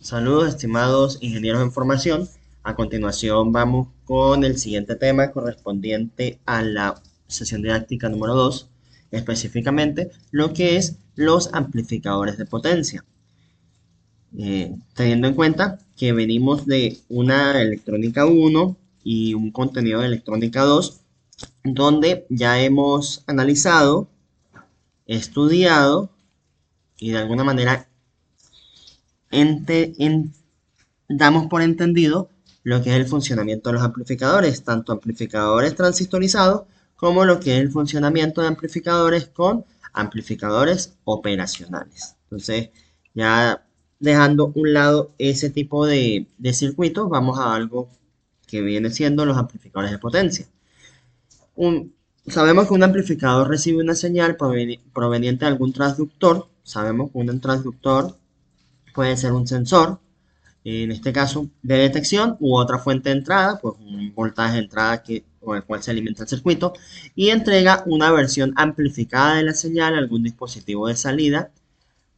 Saludos, estimados ingenieros en formación. A continuación vamos con el siguiente tema correspondiente a la sesión didáctica número 2, específicamente lo que es los amplificadores de potencia. Teniendo en cuenta que venimos de una electrónica 1 y un contenido de electrónica 2, donde ya hemos analizado, estudiado y de alguna manera ente- en- damos por entendido lo que es el funcionamiento de los amplificadores, tanto amplificadores transistorizados como lo que es el funcionamiento de amplificadores con amplificadores operacionales. Entonces, ya dejando un lado ese tipo de circuitos, vamos a algo que viene siendo los amplificadores de potencia. Un- Sabemos que un amplificador recibe una señal proveniente de algún transductor. Sabemos que un transductor puede ser un sensor, en este caso de detección, u otra fuente de entrada, pues un voltaje de entrada con el cual se alimenta el circuito, y entrega una versión amplificada de la señal a algún dispositivo de salida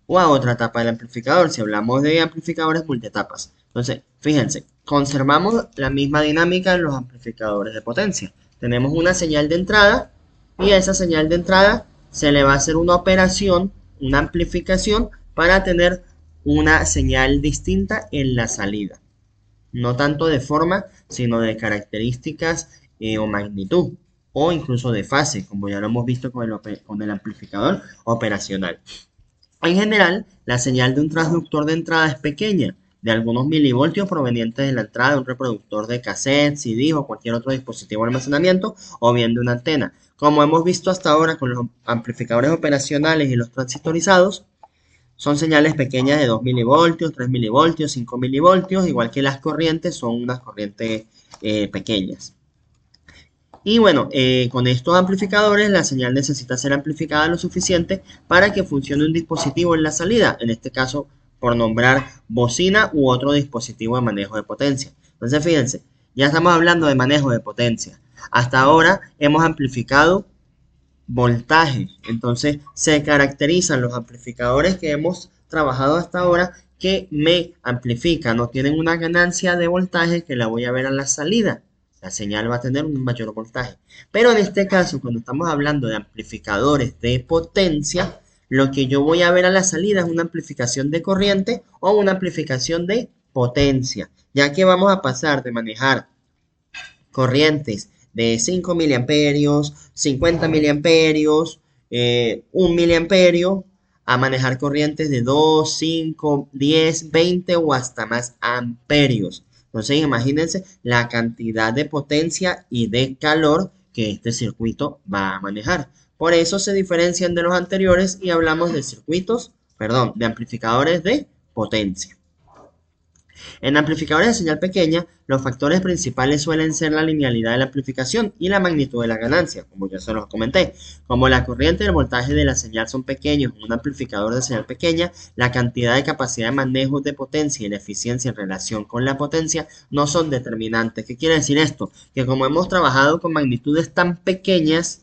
o a otra etapa del amplificador, si hablamos de amplificadores multietapas. Entonces, fíjense, conservamos la misma dinámica en los amplificadores de potencia. Tenemos una señal de entrada y a esa señal de entrada se le va a hacer una operación, una amplificación para tener una señal distinta en la salida. No tanto de forma, sino de características o magnitud, o incluso de fase, como ya lo hemos visto con el amplificador operacional. En general, la señal de un transductor de entrada es pequeña, de algunos milivoltios provenientes de la entrada de un reproductor de cassette, CD o cualquier otro dispositivo de almacenamiento, o bien de una antena. Como hemos visto hasta ahora con los amplificadores operacionales y los transistorizados, son señales pequeñas de 2 milivoltios, 3 milivoltios, 5 milivoltios, igual que las corrientes son unas corrientes pequeñas. Y bueno, con estos amplificadores la señal necesita ser amplificada lo suficiente para que funcione un dispositivo en la salida, en este caso por nombrar bocina u otro dispositivo de manejo de potencia. Entonces fíjense, ya estamos hablando de manejo de potencia. Hasta ahora hemos amplificado voltaje, entonces se caracterizan los amplificadores que hemos trabajado hasta ahora que me amplifican o tienen una ganancia de voltaje que la voy a ver a la salida. La señal va a tener un mayor voltaje. Pero en este caso, cuando estamos hablando de amplificadores de potencia, lo que yo voy a ver a la salida es una amplificación de corriente o una amplificación de potencia, ya que vamos a pasar de manejar corrientes de 5 miliamperios, 50 miliamperios, 1 miliamperio, a manejar corrientes de 2, 5, 10, 20 o hasta más amperios. Entonces imagínense la cantidad de potencia y de calor que este circuito va a manejar. Por eso se diferencian de los anteriores y hablamos de circuitos, perdón, de amplificadores de potencia. En amplificadores de señal pequeña, los factores principales suelen ser la linealidad de la amplificación y la magnitud de la ganancia, como ya se los comenté. Como la corriente y el voltaje de la señal son pequeños en un amplificador de señal pequeña, la cantidad de capacidad de manejo de potencia y la eficiencia en relación con la potencia no son determinantes. ¿Qué quiere decir esto? Que como hemos trabajado con magnitudes tan pequeñas,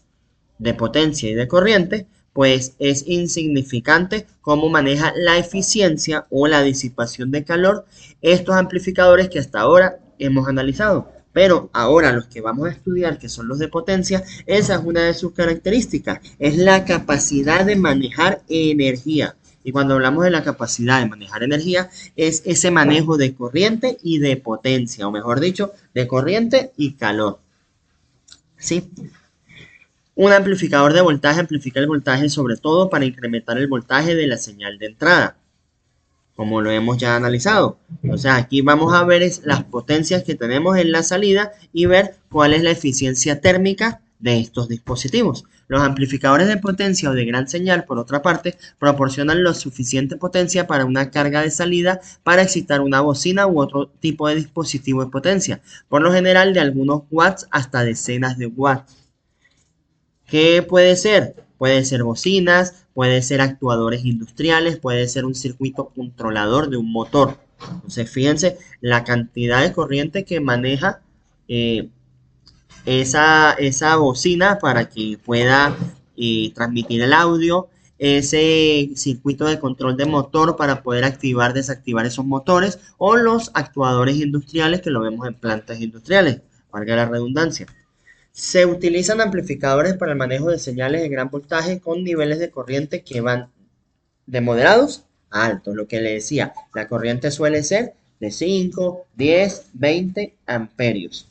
de potencia y de corriente, pues es insignificante cómo maneja la eficiencia o la disipación de calor estos amplificadores que hasta ahora hemos analizado. Pero ahora los que vamos a estudiar, que son los de potencia, esa es una de sus características, es la capacidad de manejar energía. Y cuando hablamos de la capacidad de manejar energía, es ese manejo de corriente y de potencia, o mejor dicho, de corriente y calor. ¿Sí? Un amplificador de voltaje amplifica el voltaje sobre todo para incrementar el voltaje de la señal de entrada, como lo hemos ya analizado. Entonces aquí vamos a ver las potencias que tenemos en la salida y ver cuál es la eficiencia térmica de estos dispositivos. Los amplificadores de potencia o de gran señal, por otra parte, proporcionan la suficiente potencia para una carga de salida para excitar una bocina u otro tipo de dispositivo de potencia, por lo general de algunos watts hasta decenas de watts. ¿Qué puede ser? Puede ser bocinas, puede ser actuadores industriales, puede ser un circuito controlador de un motor. Entonces, fíjense la cantidad de corriente que maneja eh, esa bocina para que pueda transmitir el audio, ese circuito de control de motor para poder activar, desactivar esos motores, o los actuadores industriales que lo vemos en plantas industriales, valga la redundancia. Se utilizan amplificadores para el manejo de señales de gran voltaje con niveles de corriente que van de moderados a altos. Lo que le decía, la corriente suele ser de 5, 10, 20 amperios.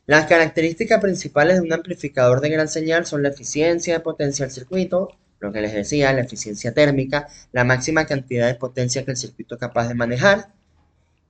Las características principales de un amplificador de gran señal son la eficiencia de potencia del circuito, lo que les decía, la eficiencia térmica, la máxima cantidad de potencia que el circuito es capaz de manejar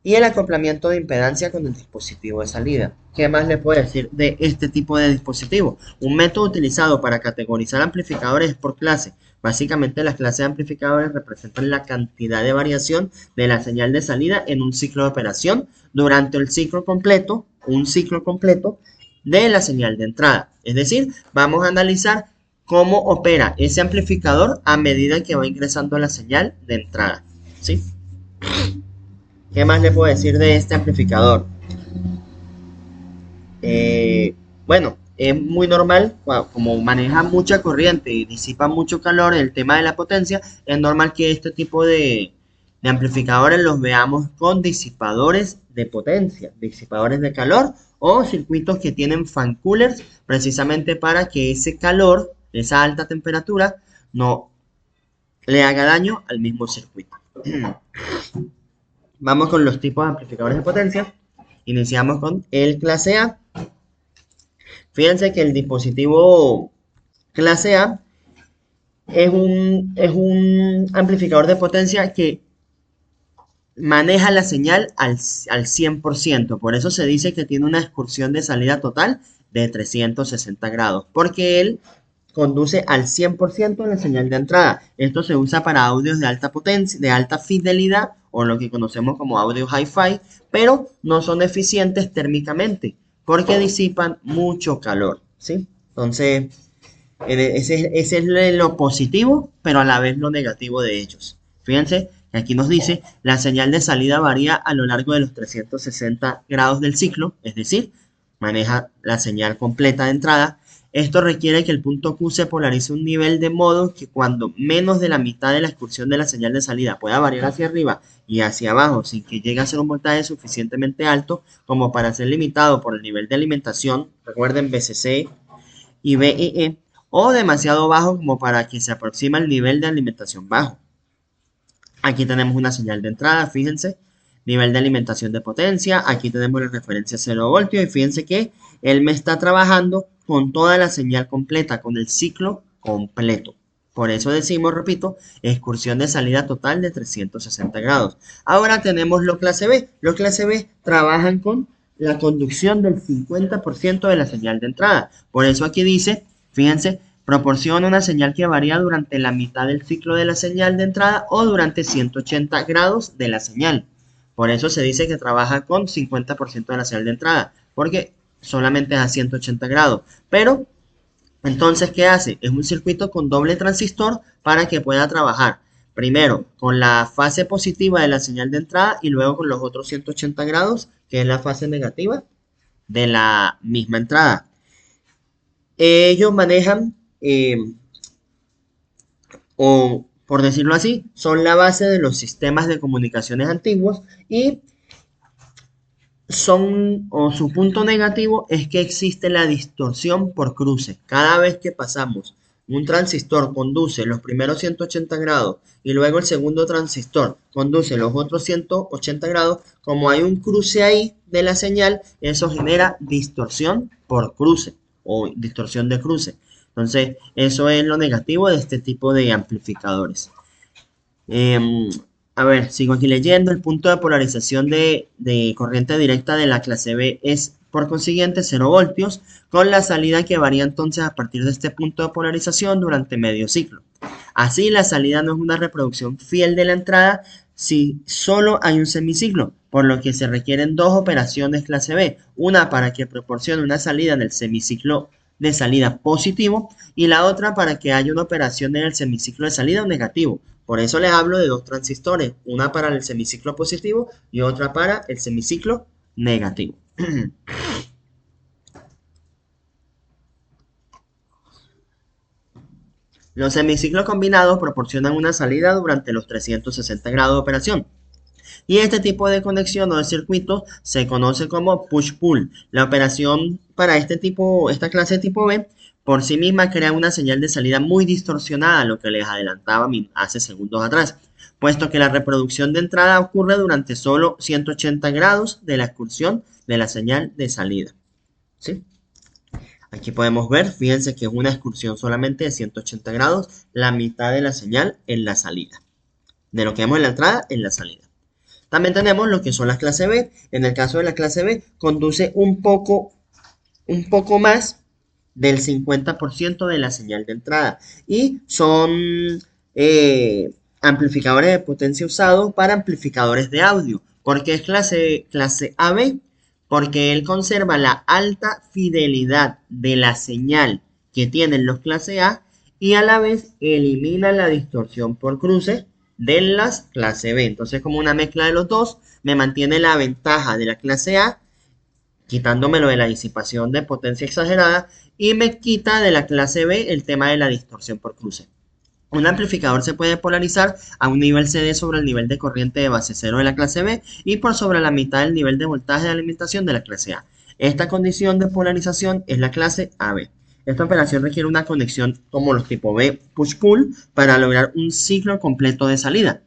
y el acoplamiento de impedancia con el dispositivo de salida. ¿Qué más le puedo decir de este tipo de dispositivo? Un método utilizado para categorizar amplificadores es por clase. Básicamente las clases de amplificadores representan la cantidad de variación de la señal de salida en un ciclo de operación durante el ciclo completo, un ciclo completo de la señal de entrada. Es decir, vamos a analizar cómo opera ese amplificador a medida que va ingresando la señal de entrada. ¿Sí? ¿Qué más le puedo decir de este amplificador? Bueno, es muy normal, como maneja mucha corriente y disipa mucho calor, el tema de la potencia, es normal que este tipo de amplificadores los veamos con disipadores de potencia, disipadores de calor o circuitos que tienen fan coolers precisamente para que ese calor, esa alta temperatura, no le haga daño al mismo circuito. Vamos con los tipos de amplificadores de potencia. Iniciamos con el clase A. Fíjense que el dispositivo clase A es un amplificador de potencia que maneja la señal al 100%. Por eso se dice que tiene una excursión de salida total de 360 grados. Porque él conduce al 100% la señal de entrada. Esto se usa para audios de alta potencia, de alta fidelidad, o lo que conocemos como audio hi-fi, pero no son eficientes térmicamente porque disipan mucho calor, ¿sí? Entonces, ese es lo positivo, pero a la vez lo negativo de ellos. Fíjense que aquí nos dice, la señal de salida varía a lo largo de los 360 grados del ciclo, es decir, maneja la señal completa de entrada. Esto requiere que el punto Q se polarice a un nivel de modo que cuando menos de la mitad de la excursión de la señal de salida pueda variar hacia arriba y hacia abajo sin que llegue a ser un voltaje suficientemente alto como para ser limitado por el nivel de alimentación, recuerden BCC y BEE, o demasiado bajo como para que se aproxime al nivel de alimentación bajo. Aquí tenemos una señal de entrada, fíjense, nivel de alimentación de potencia, aquí tenemos la referencia 0 voltios y fíjense que él me está trabajando con toda la señal completa, con el ciclo completo. Por eso decimos, repito, excursión de salida total de 360 grados. Ahora tenemos lo clase B. Los clase B trabajan con la conducción del 50% de la señal de entrada. Por eso aquí dice, fíjense, proporciona una señal que varía durante la mitad del ciclo de la señal de entrada o durante 180 grados de la señal. Por eso se dice que trabaja con 50% de la señal de entrada, porque solamente es a 180 grados. Pero, entonces, ¿qué hace? Es un circuito con doble transistor para que pueda trabajar primero con la fase positiva de la señal de entrada y luego con los otros 180 grados, que es la fase negativa de la misma entrada. Ellos manejan, o por decirlo así, son la base de los sistemas de comunicaciones antiguos y su punto negativo es que existe la distorsión por cruce. Cada vez que pasamos, un transistor conduce los primeros 180 grados y luego el segundo transistor conduce los otros 180 grados, como hay un cruce ahí de la señal, eso genera distorsión por cruce o distorsión de cruce. Entonces, eso es lo negativo de este tipo de amplificadores. A ver, sigo aquí leyendo. El punto de polarización de corriente directa de la clase B es, por consiguiente, 0 voltios, con la salida que varía entonces a partir de este punto de polarización durante medio ciclo. Así, la salida no es una reproducción fiel de la entrada si solo hay un semiciclo, por lo que se requieren dos operaciones clase B, una para que proporcione una salida en el semiciclo de salida positivo y la otra para que haya una operación en el semiciclo de salida negativo. Por eso les hablo de dos transistores, una para el semiciclo positivo y otra para el semiciclo negativo. Los semiciclos combinados proporcionan una salida durante los 360 grados de operación. Y este tipo de conexión o de circuito se conoce como push-pull. La operación para esta clase de tipo B, por sí misma crea una señal de salida muy distorsionada, lo que les adelantaba hace segundos atrás, puesto que la reproducción de entrada ocurre durante solo 180 grados de la excursión de la señal de salida. ¿Sí? Aquí podemos ver, fíjense que es una excursión solamente de 180 grados, la mitad de la señal en la salida. De lo que vemos en la entrada, en la salida. También tenemos lo que son las clases B. En el caso de la clase B, conduce un poco más del 50% de la señal de entrada. Y son amplificadores de potencia usados para amplificadores de audio. ¿Por qué es clase AB? Porque él conserva la alta fidelidad de la señal que tienen los clase A y a la vez elimina la distorsión por cruce de las clase B. Entonces, como una mezcla de los dos, me mantiene la ventaja de la clase A, quitándomelo de la disipación de potencia exagerada, y me quita de la clase B el tema de la distorsión por cruce. Un amplificador se puede polarizar a un nivel CD sobre el nivel de corriente de base 0 de la clase B y por sobre la mitad del nivel de voltaje de alimentación de la clase A. Esta condición de polarización es la clase AB. Esta operación requiere una conexión como los tipo B push-pull para lograr un ciclo completo de salida.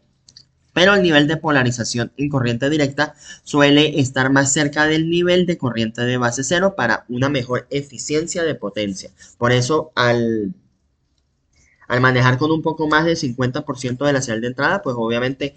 Pero el nivel de polarización en corriente directa suele estar más cerca del nivel de corriente de base 0 para una mejor eficiencia de potencia. Por eso, al manejar con un poco más del 50% de la señal de entrada, pues obviamente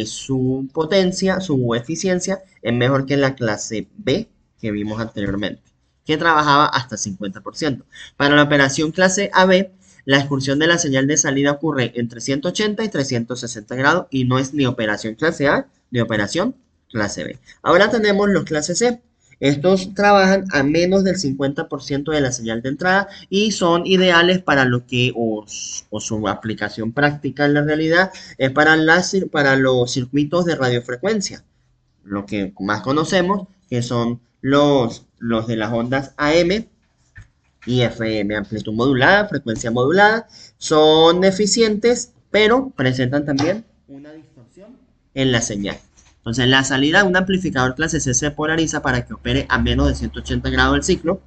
su potencia, su eficiencia es mejor que la clase B que vimos anteriormente, que trabajaba hasta 50%. Para la operación clase AB, la excursión de la señal de salida ocurre entre 180 y 360 grados y no es ni operación clase A ni operación clase B. Ahora tenemos los clase C. Estos trabajan a menos del 50% de la señal de entrada y son ideales para lo que, o su aplicación práctica en la realidad, es para los circuitos de radiofrecuencia. Lo que más conocemos, que son los de las ondas AM y FM, amplitud modulada, frecuencia modulada, son eficientes, pero presentan también una distorsión en la señal. Entonces, la salida de un amplificador clase C se polariza para que opere a menos de 180 grados del ciclo.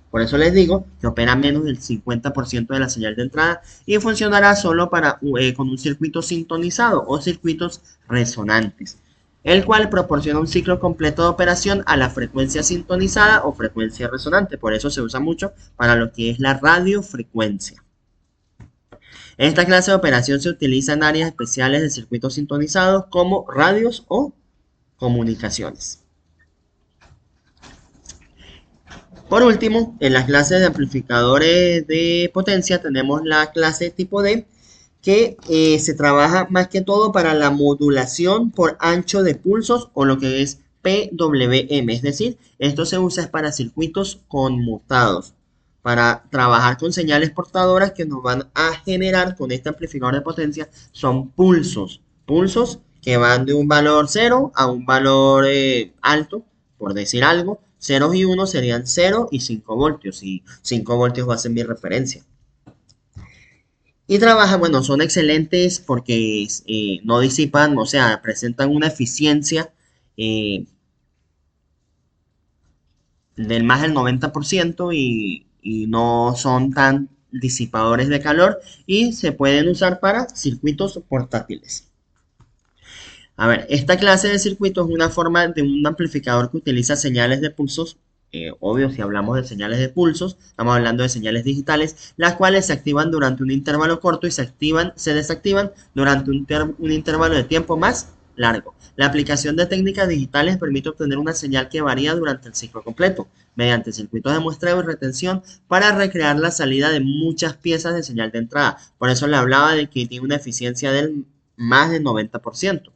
Por eso les digo que opera a menos del 50% de la señal de entrada y funcionará solo con un circuito sintonizado o circuitos resonantes, el cual proporciona un ciclo completo de operación a la frecuencia sintonizada o frecuencia resonante. Por eso se usa mucho para lo que es la radiofrecuencia. Esta clase de operación se utiliza en áreas especiales de circuitos sintonizados como radios o comunicaciones. Por último, en las clases de amplificadores de potencia tenemos la clase tipo D, que se trabaja más que todo para la modulación por ancho de pulsos o lo que es PWM, es decir, esto se usa para circuitos conmutados, para trabajar con señales portadoras que nos van a generar con este amplificador de potencia, son pulsos que van de un valor 0 a un valor alto, por decir algo. 0 y 1 serían 0 y 5 voltios, y 5 voltios va a ser mi referencia. Y trabajan, bueno, son excelentes porque no disipan, o sea, presentan una eficiencia del más del 90% y no son tan disipadores de calor y se pueden usar para circuitos portátiles. A ver, esta clase de circuito es una forma de un amplificador que utiliza señales de pulsos. Obvio, si hablamos de señales de pulsos, estamos hablando de señales digitales, las cuales se activan durante un intervalo corto y se desactivan durante un intervalo de tiempo más largo. La aplicación de técnicas digitales permite obtener una señal que varía durante el ciclo completo, mediante circuitos de muestreo y retención para recrear la salida de muchas piezas de señal de entrada. Por eso le hablaba de que tiene una eficiencia del más del 90%.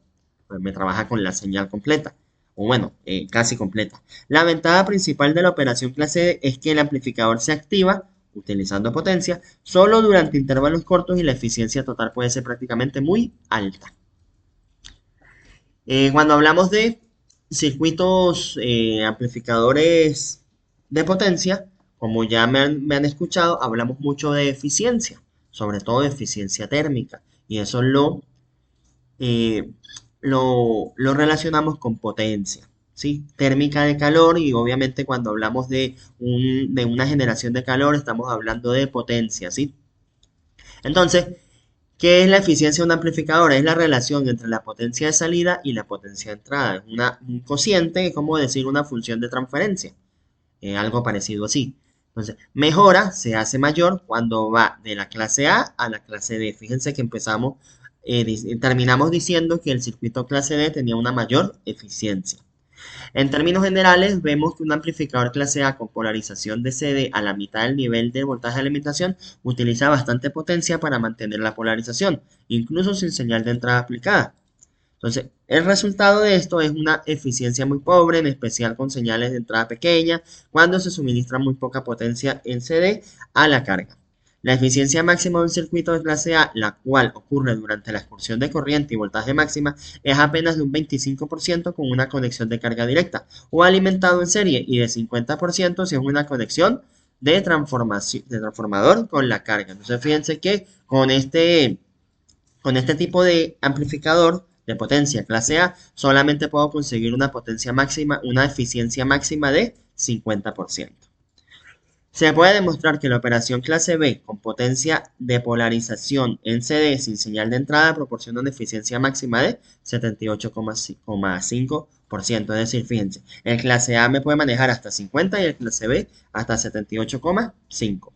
Pues me trabaja con la señal completa, o bueno, casi completa. La ventaja principal de la operación clase D es que el amplificador se activa utilizando potencia solo durante intervalos cortos y la eficiencia total puede ser prácticamente muy alta. Cuando hablamos de circuitos amplificadores de potencia, como ya me han escuchado, hablamos mucho de eficiencia. sobre todo eficiencia térmica, y eso eh, lo relacionamos con potencia, ¿sí? Térmica de calor, y obviamente cuando hablamos de una generación de calor estamos hablando de potencia, ¿sí? Entonces, ¿qué es la eficiencia de un amplificador? Es la relación entre la potencia de salida y la potencia de entrada. Es un cociente, es como decir una función de transferencia, algo parecido así. Entonces, mejora se hace mayor cuando va de la clase A a la clase D. Fíjense que terminamos diciendo que el circuito clase D tenía una mayor eficiencia. En términos generales, vemos que un amplificador clase A con polarización de CD a la mitad del nivel de voltaje de alimentación utiliza bastante potencia para mantener la polarización, incluso sin señal de entrada aplicada. Entonces, el resultado de esto es una eficiencia muy pobre, en especial con señales de entrada pequeña, cuando se suministra muy poca potencia en CD a la carga. La eficiencia máxima de un circuito de clase A, la cual ocurre durante la excursión de corriente y voltaje máxima, es apenas de un 25% con una conexión de carga directa o alimentado en serie, y de 50% si es una conexión de transformador con la carga. Entonces, fíjense que con este tipo de amplificador de potencia clase A, solamente puedo conseguir una potencia máxima, una eficiencia máxima de 50%. Se puede demostrar que la operación clase B con potencia de polarización en CD sin señal de entrada proporciona una eficiencia máxima de 78,5%. Es decir, fíjense, el clase A me puede manejar hasta 50 y el clase B hasta 78,5%.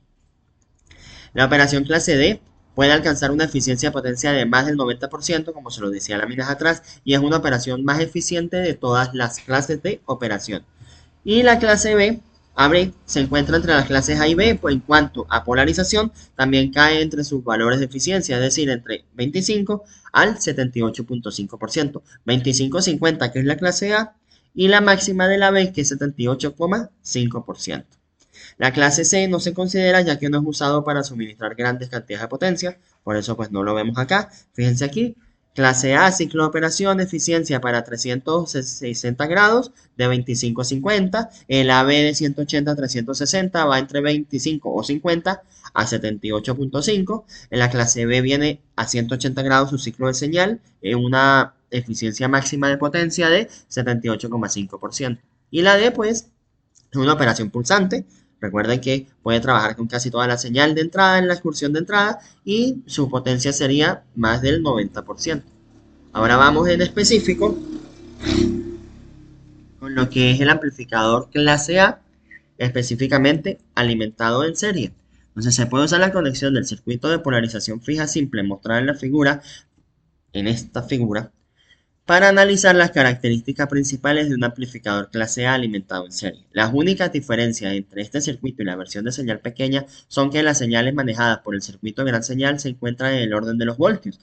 La operación clase D puede alcanzar una eficiencia de potencia de más del 90%, como se lo decía láminas atrás, y es una operación más eficiente de todas las clases de operación. Y la clase B se encuentra entre las clases A y B, pues en cuanto a polarización, también cae entre sus valores de eficiencia, es decir, entre 25 al 78,5%. 25,50 que es la clase A, y la máxima de la B que es 78,5%. La clase C no se considera ya que no es usado para suministrar grandes cantidades de potencia, por eso pues no lo vemos acá. Fíjense aquí, clase A, ciclo de operación, eficiencia para 360 grados de 25 a 50, el AB de 180 a 360 va entre 25 o 50 a 78,5, en la clase B viene a 180 grados su ciclo de señal, en una eficiencia máxima de potencia de 78,5%. Y la D pues es una operación pulsante. Recuerden que puede trabajar con casi toda la señal de entrada en la excursión de entrada y su potencia sería más del 90%. Ahora vamos en específico con lo que es el amplificador clase A, específicamente alimentado en serie. Entonces se puede usar la conexión del circuito de polarización fija simple mostrada en esta figura, para analizar las características principales de un amplificador clase A alimentado en serie. Las únicas diferencias entre este circuito y la versión de señal pequeña son que las señales manejadas por el circuito de gran señal se encuentran en el orden de los voltios,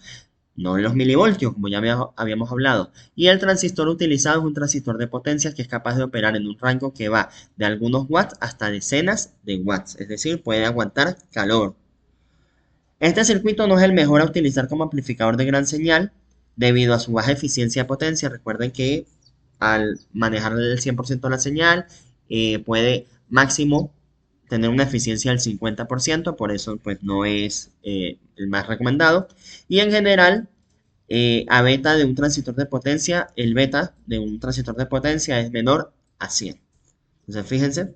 no en los milivoltios, como ya habíamos hablado. Y el transistor utilizado es un transistor de potencias que es capaz de operar en un rango que va de algunos watts hasta decenas de watts, es decir, puede aguantar calor. Este circuito no es el mejor a utilizar como amplificador de gran señal debido a su baja eficiencia de potencia. Recuerden que al manejar el 100% de la señal puede máximo tener una eficiencia del 50%, por eso pues no es el más recomendado. Y en general, a beta de un transistor de potencia, el beta de un transistor de potencia es menor a 100. Entonces fíjense,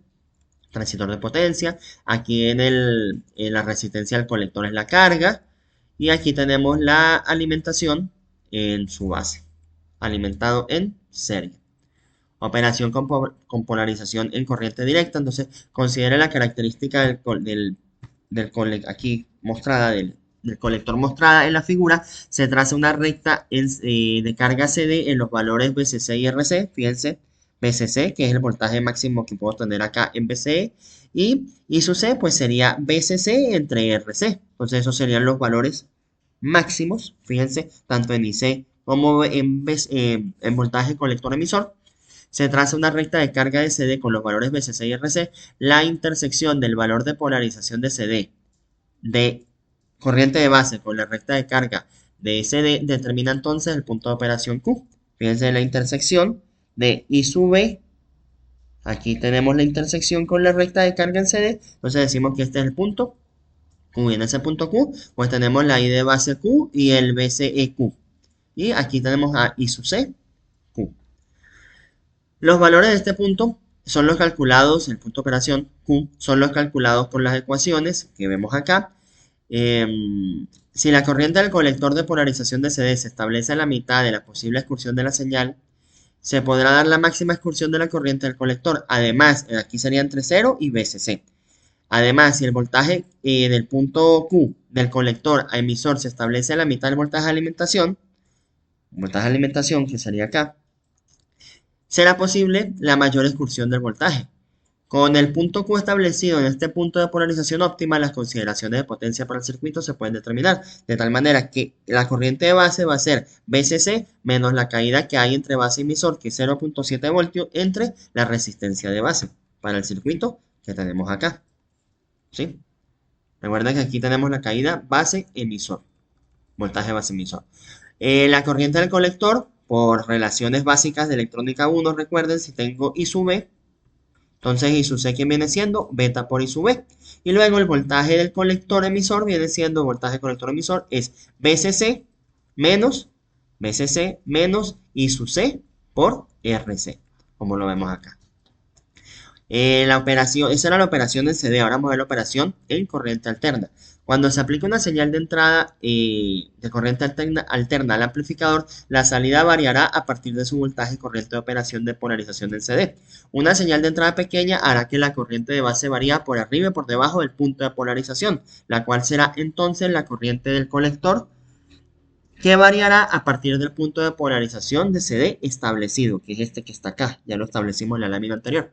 transistor de potencia, aquí en la resistencia al colector es la carga, y aquí tenemos la alimentación en su base, alimentado en serie. Operación con polarización en corriente directa. Entonces considere la característica aquí mostrada del colector mostrada en la figura. Se traza una recta de carga CD en los valores VCC y RC. Fíjense, VCC, que es el voltaje máximo que puedo tener acá en VCE, y su C pues sería VCC entre RC. Entonces esos serían los valores máximos, fíjense, tanto en IC como en voltaje colector emisor. Se traza una recta de carga de CD con los valores VCC y RC. La intersección del valor de polarización de CD de corriente de base con la recta de carga de CD determina entonces el punto de operación Q. Fíjense la intersección de I sub B. Aquí tenemos la intersección con la recta de carga en CD. Entonces decimos que este es el punto Q. Y en ese punto Q, pues tenemos la I de base Q y el BCEQ. Y aquí tenemos a I sub C, Q. Los valores de este punto son los calculados, el punto de operación Q, son los calculados por las ecuaciones que vemos acá. Si la corriente del colector de polarización de CD se establece a la mitad de la posible excursión de la señal, se podrá dar la máxima excursión de la corriente del colector. Además, aquí sería entre 0 y BCC. Además, si el voltaje del punto Q del colector a emisor se establece a la mitad del voltaje de alimentación que sería acá, será posible la mayor excursión del voltaje. Con el punto Q establecido en este punto de polarización óptima, las consideraciones de potencia para el circuito se pueden determinar, de tal manera que la corriente de base va a ser BCC menos la caída que hay entre base y emisor, que es 0.7 voltios, entre la resistencia de base para el circuito que tenemos acá. ¿Sí? Recuerden que aquí tenemos la caída base-emisor, voltaje base-emisor. La corriente del colector, por relaciones básicas de electrónica 1, recuerden, si tengo I sub B, entonces I sub C, ¿quién viene siendo? Beta por I sub B. Y luego el voltaje del colector emisor viene siendo, voltaje colector emisor es BCC menos I sub C por RC, como lo vemos acá. La operación, esa era la operación en CD, ahora vamos a ver la operación en corriente alterna. Cuando se aplica una señal de entrada de corriente alterna al amplificador, la salida variará a partir de su voltaje y corriente de operación de polarización en CD. Una señal de entrada pequeña hará que la corriente de base varíe por arriba y por debajo del punto de polarización, la cual será entonces la corriente del colector, que variará a partir del punto de polarización de CD establecido, que es este que está acá, ya lo establecimos en la lámina anterior.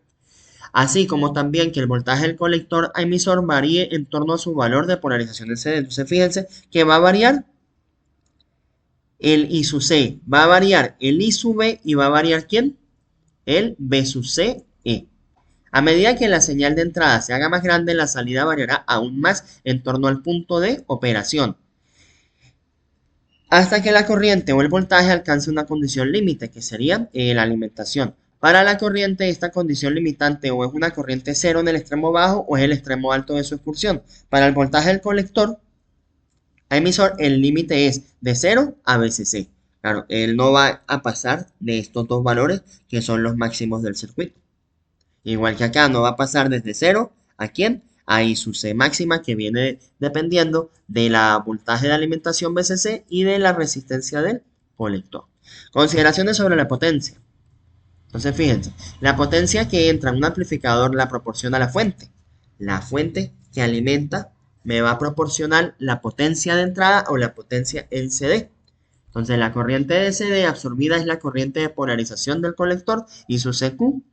Así como también que el voltaje del colector a emisor varíe en torno a su valor de polarización en CD. Entonces fíjense que va a variar el I sub C, va a variar el I sub B y va a variar ¿quién? El B sub C E. A medida que la señal de entrada se haga más grande, la salida variará aún más en torno al punto de operación, hasta que la corriente o el voltaje alcance una condición límite, que sería la alimentación. Para la corriente, esta condición limitante o es una corriente cero en el extremo bajo o es el extremo alto de su excursión. Para el voltaje del colector a emisor, el límite es de 0 a BCC. Claro, él no va a pasar de estos dos valores que son los máximos del circuito. Igual que acá, no va a pasar desde 0 a ¿quién? A I sub C máxima, que viene dependiendo de la voltaje de alimentación BCC y de la resistencia del colector. Consideraciones sobre la potencia. Entonces, fíjense, la potencia que entra en un amplificador la proporciona la fuente. La fuente que alimenta me va a proporcionar la potencia de entrada o la potencia en CD. Entonces, la corriente de CD absorbida es la corriente de polarización del colector y su CQ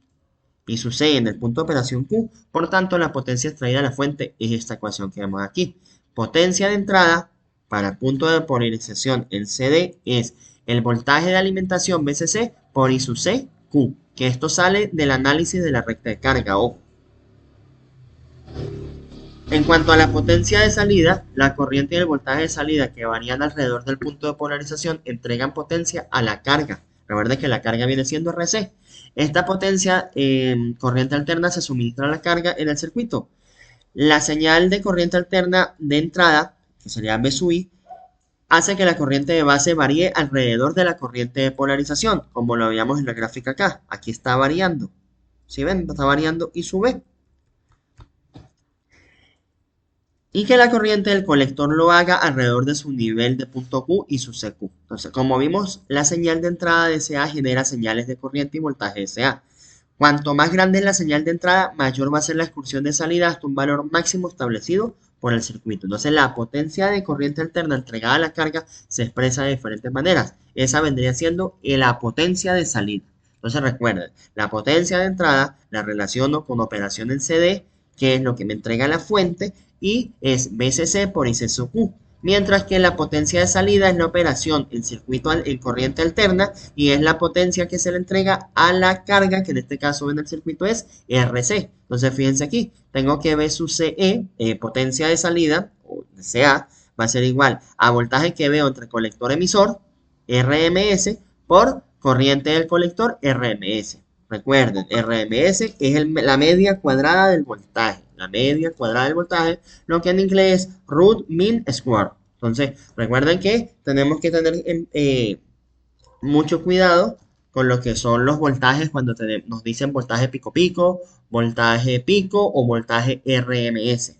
y su C en el punto de operación Q. Por tanto, la potencia extraída de la fuente es esta ecuación que vemos aquí. Potencia de entrada para punto de polarización en CD es el voltaje de alimentación BCC por I sub C Q, que esto sale del análisis de la recta de carga, ojo. En cuanto a la potencia de salida, la corriente y el voltaje de salida que varían alrededor del punto de polarización entregan potencia a la carga. Recuerden que la carga viene siendo RC. Esta potencia en corriente alterna se suministra a la carga en el circuito. La señal de corriente alterna de entrada, que sería B sub I, hace que la corriente de base varíe alrededor de la corriente de polarización, como lo veíamos en la gráfica acá. Aquí está variando. ¿Sí ven? Está variando I sub B. Y que la corriente del colector lo haga alrededor de su nivel de punto Q y su CQ. Entonces, como vimos, la señal de entrada de SA genera señales de corriente y voltaje de SA. Cuanto más grande es la señal de entrada, mayor va a ser la excursión de salida hasta un valor máximo establecido por el circuito. Entonces, la potencia de corriente alterna entregada a la carga se expresa de diferentes maneras. Esa vendría siendo la potencia de salida. Entonces, recuerden, la potencia de entrada la relaciono con operación en CD, que es lo que me entrega la fuente, y es BCC por I sub Q. Mientras que la potencia de salida es la operación en circuito en corriente alterna y es la potencia que se le entrega a la carga, que en este caso en el circuito es RC. Entonces fíjense aquí, tengo que B sub CE, potencia de salida, o CA, va a ser igual a voltaje que veo entre colector emisor, RMS, por corriente del colector, RMS. Recuerden, RMS es la media cuadrada del voltaje. La media cuadrada del voltaje, lo que en inglés es root mean square. Entonces, recuerden que tenemos que tener mucho cuidado con lo que son los voltajes cuando nos dicen voltaje pico pico, voltaje pico o voltaje RMS.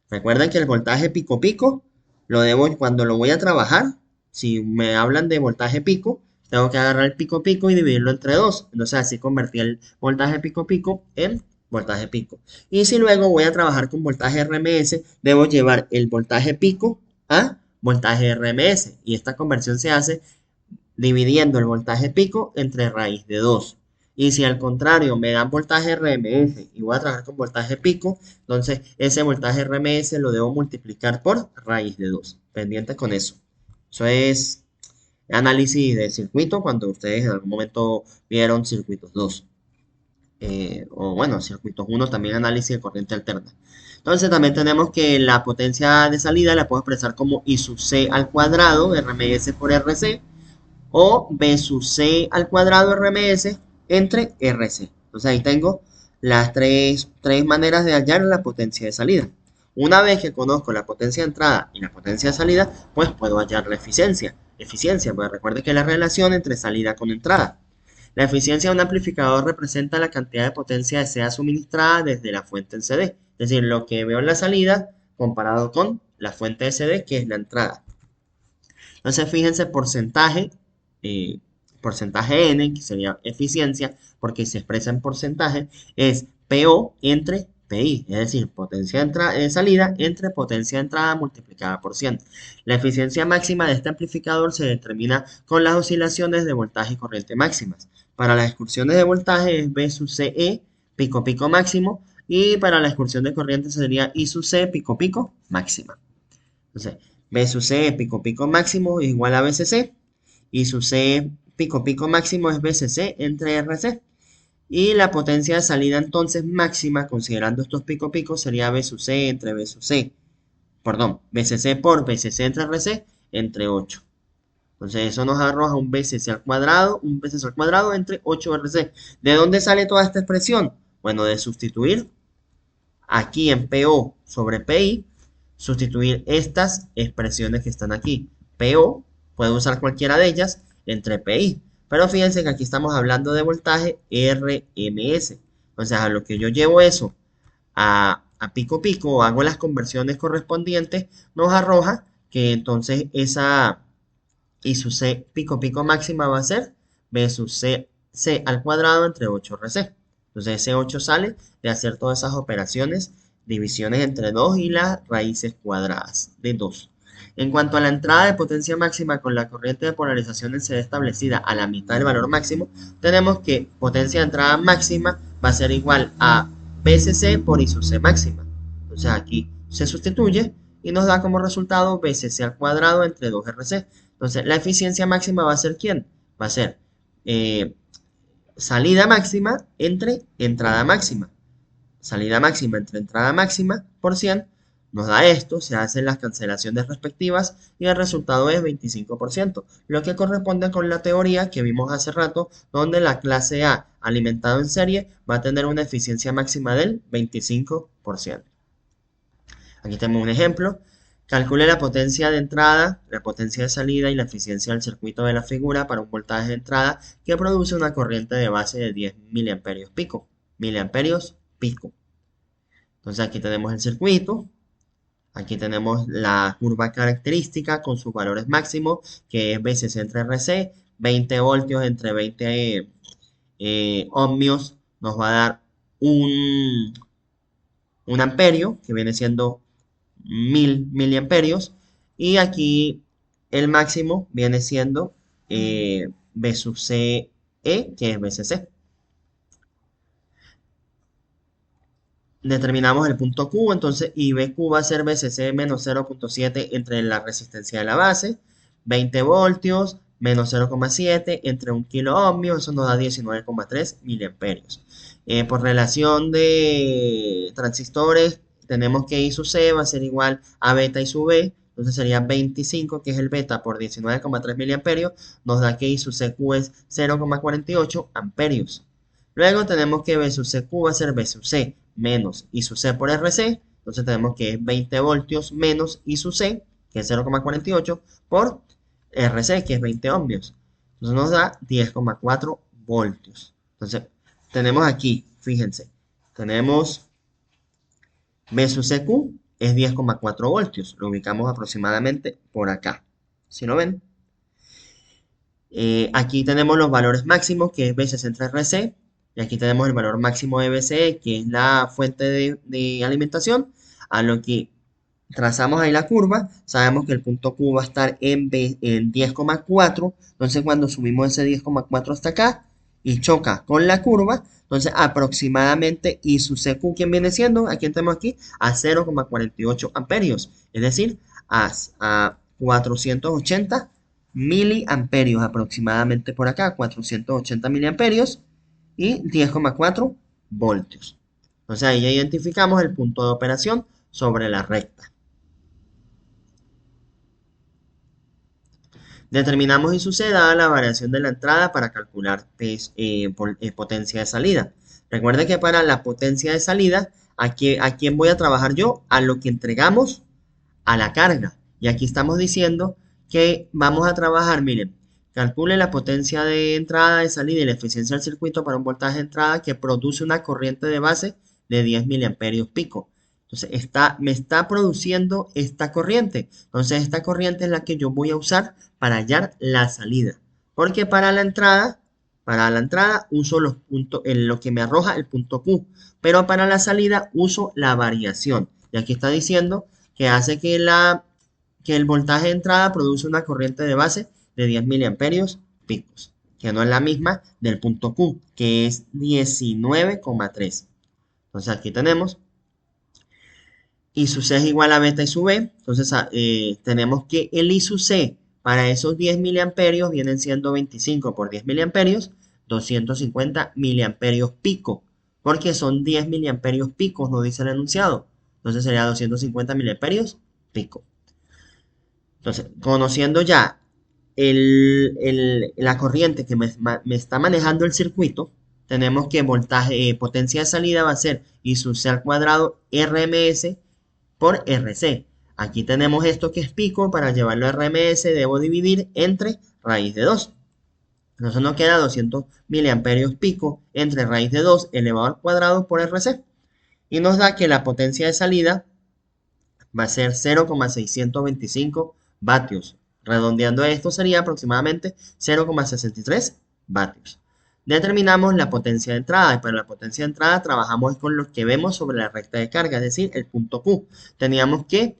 Recuerden que el voltaje pico pico lo debo cuando lo voy a trabajar. Si me hablan de voltaje pico, tengo que agarrar el pico pico y dividirlo entre 2. Entonces así convertí el voltaje pico pico en voltaje pico. Y si luego voy a trabajar con voltaje RMS, debo llevar el voltaje pico a voltaje RMS. Y esta conversión se hace dividiendo el voltaje pico entre raíz de 2. Y si al contrario me dan voltaje RMS y voy a trabajar con voltaje pico, entonces ese voltaje RMS lo debo multiplicar por raíz de 2. Pendiente con eso. Eso es análisis de circuito cuando ustedes en algún momento vieron circuitos 2. O bueno, circuitos 1 también análisis de corriente alterna. Entonces también tenemos que la potencia de salida la puedo expresar como I sub C al cuadrado, RMS por RC, o B sub C al cuadrado RMS entre RC. Entonces ahí tengo las tres maneras de hallar la potencia de salida. Una vez que conozco la potencia de entrada y la potencia de salida, pues puedo hallar la eficiencia. Eficiencia, pues recuerde que es la relación entre salida con entrada. La eficiencia de un amplificador representa la cantidad de potencia que sea suministrada desde la fuente en CD. Es decir, lo que veo en la salida comparado con la fuente de CD, que es la entrada. Entonces, fíjense, porcentaje N, que sería eficiencia, porque se expresa en porcentaje, es PO entre PI, es decir, potencia de salida entre potencia de entrada multiplicada por 100. La eficiencia máxima de este amplificador se determina con las oscilaciones de voltaje y corriente máximas. Para las excursiones de voltaje es V sub CE, pico pico máximo, y para la excursión de corriente sería I sub C, pico pico máxima. Entonces, V sub C pico pico máximo es igual a VCC, y su C pico pico máximo es VCC entre RC. Y la potencia de salida entonces máxima, considerando estos pico picos, sería V sub C entre V sub C. Perdón, VCC por VCC entre RC entre 8. Entonces eso nos arroja un VCC al cuadrado entre 8RC. ¿De dónde sale toda esta expresión? Bueno, de sustituir aquí en PO sobre PI, sustituir estas expresiones que están aquí. PO, puedo usar cualquiera de ellas entre PI. Pero fíjense que aquí estamos hablando de voltaje RMS. Entonces, a lo que yo llevo eso a pico pico o hago las conversiones correspondientes, nos arroja que entonces esa I sub C pico pico máxima va a ser B sub C, C al cuadrado entre 8RC. Entonces, ese 8 sale de hacer todas esas operaciones, divisiones entre 2 y las raíces cuadradas de 2. En cuanto a la entrada de potencia máxima con la corriente de polarización en CD establecida a la mitad del valor máximo, tenemos que potencia de entrada máxima va a ser igual a VCC por I sub C máxima. Entonces aquí se sustituye y nos da como resultado VCC al cuadrado entre 2RC. Entonces la eficiencia máxima va a ser ¿quién? Va a ser salida máxima entre entrada máxima. Salida máxima entre entrada máxima por 100 nos da esto, se hacen las cancelaciones respectivas y el resultado es 25%, lo que corresponde con la teoría que vimos hace rato, donde la clase A alimentado en serie va a tener una eficiencia máxima del 25%. Aquí tenemos un ejemplo. Calcule la potencia de entrada, la potencia de salida y la eficiencia del circuito de la figura para un voltaje de entrada que produce una corriente de base de 10 miliamperios pico. Entonces aquí tenemos el circuito. Aquí tenemos la curva característica con sus valores máximos, que es VCC entre RC, 20 voltios entre 20 ohmios, nos va a dar un amperio, que viene siendo 1000 miliamperios, y aquí el máximo viene siendo V sub CE, que es VCC. Determinamos el punto Q, entonces IBQ va a ser VCC menos 0.7 entre la resistencia de la base, 20 voltios menos 0.7 entre 1 kilo ohmio, eso nos da 19,3 miliamperios. Por relación de transistores, tenemos que I sub C va a ser igual a beta I sub B, entonces sería 25, que es el beta, por 19,3 miliamperios, nos da que I sub CQ es 0,48 amperios. Luego tenemos que B sub CQ va a ser B sub C menos I sub C por RC. Entonces tenemos que es 20 voltios menos I sub C, que es 0,48, por RC, que es 20 ohmios. Entonces nos da 10,4 voltios. Entonces tenemos aquí, fíjense, tenemos B sub CQ es 10,4 voltios. Lo ubicamos aproximadamente por acá. ¿Sí lo ven? Aquí tenemos los valores máximos, que es B63RC. Y aquí tenemos el valor máximo de BCE, que es la fuente de alimentación. A lo que trazamos ahí la curva, sabemos que el punto Q va a estar en 10,4. Entonces cuando subimos ese 10,4 hasta acá y choca con la curva, entonces aproximadamente I sub CQ, ¿quién viene siendo? ¿A quién tenemos aquí? A 0,48 amperios. Es decir, a 480 miliamperios aproximadamente por acá. 480 miliamperios y 10,4 voltios. Entonces ahí ya identificamos el punto de operación sobre la recta. Determinamos y suceda la variación de la entrada para calcular potencia de salida. Recuerde que para la potencia de salida, ¿a quién voy a trabajar yo? A lo que entregamos a la carga. Y aquí estamos diciendo que vamos a trabajar, miren, calcule la potencia de entrada, de salida y la eficiencia del circuito para un voltaje de entrada que produce una corriente de base de 10 miliamperios pico. Entonces me está produciendo esta corriente. Entonces esta corriente es la que yo voy a usar para hallar la salida. Porque para la entrada uso los puntos, lo que me arroja el punto Q. Pero para la salida uso la variación. Y aquí está diciendo que hace que el voltaje de entrada produce una corriente de base de 10 miliamperios picos, que no es la misma del punto Q, que es 19,3. Entonces aquí tenemos I sub C es igual a beta I sub B. Entonces tenemos que el I sub C para esos 10 miliamperios vienen siendo 25 por 10 miliamperios, 250 miliamperios pico, porque son 10 miliamperios picos, nos dice el enunciado. Entonces sería 250 miliamperios pico. Entonces, conociendo ya la corriente que me está manejando el circuito, tenemos que potencia de salida va a ser I sub C al cuadrado RMS por RC. Aquí tenemos esto que es pico, para llevarlo a RMS debo dividir entre raíz de 2. Entonces nos queda 200 miliamperios pico entre raíz de 2 elevado al cuadrado por RC. Y nos da que la potencia de salida va a ser 0,625 vatios. Redondeando esto sería aproximadamente 0,63 vatios. Determinamos la potencia de entrada y para la potencia de entrada trabajamos con lo que vemos sobre la recta de carga, es decir, el punto Q. Teníamos que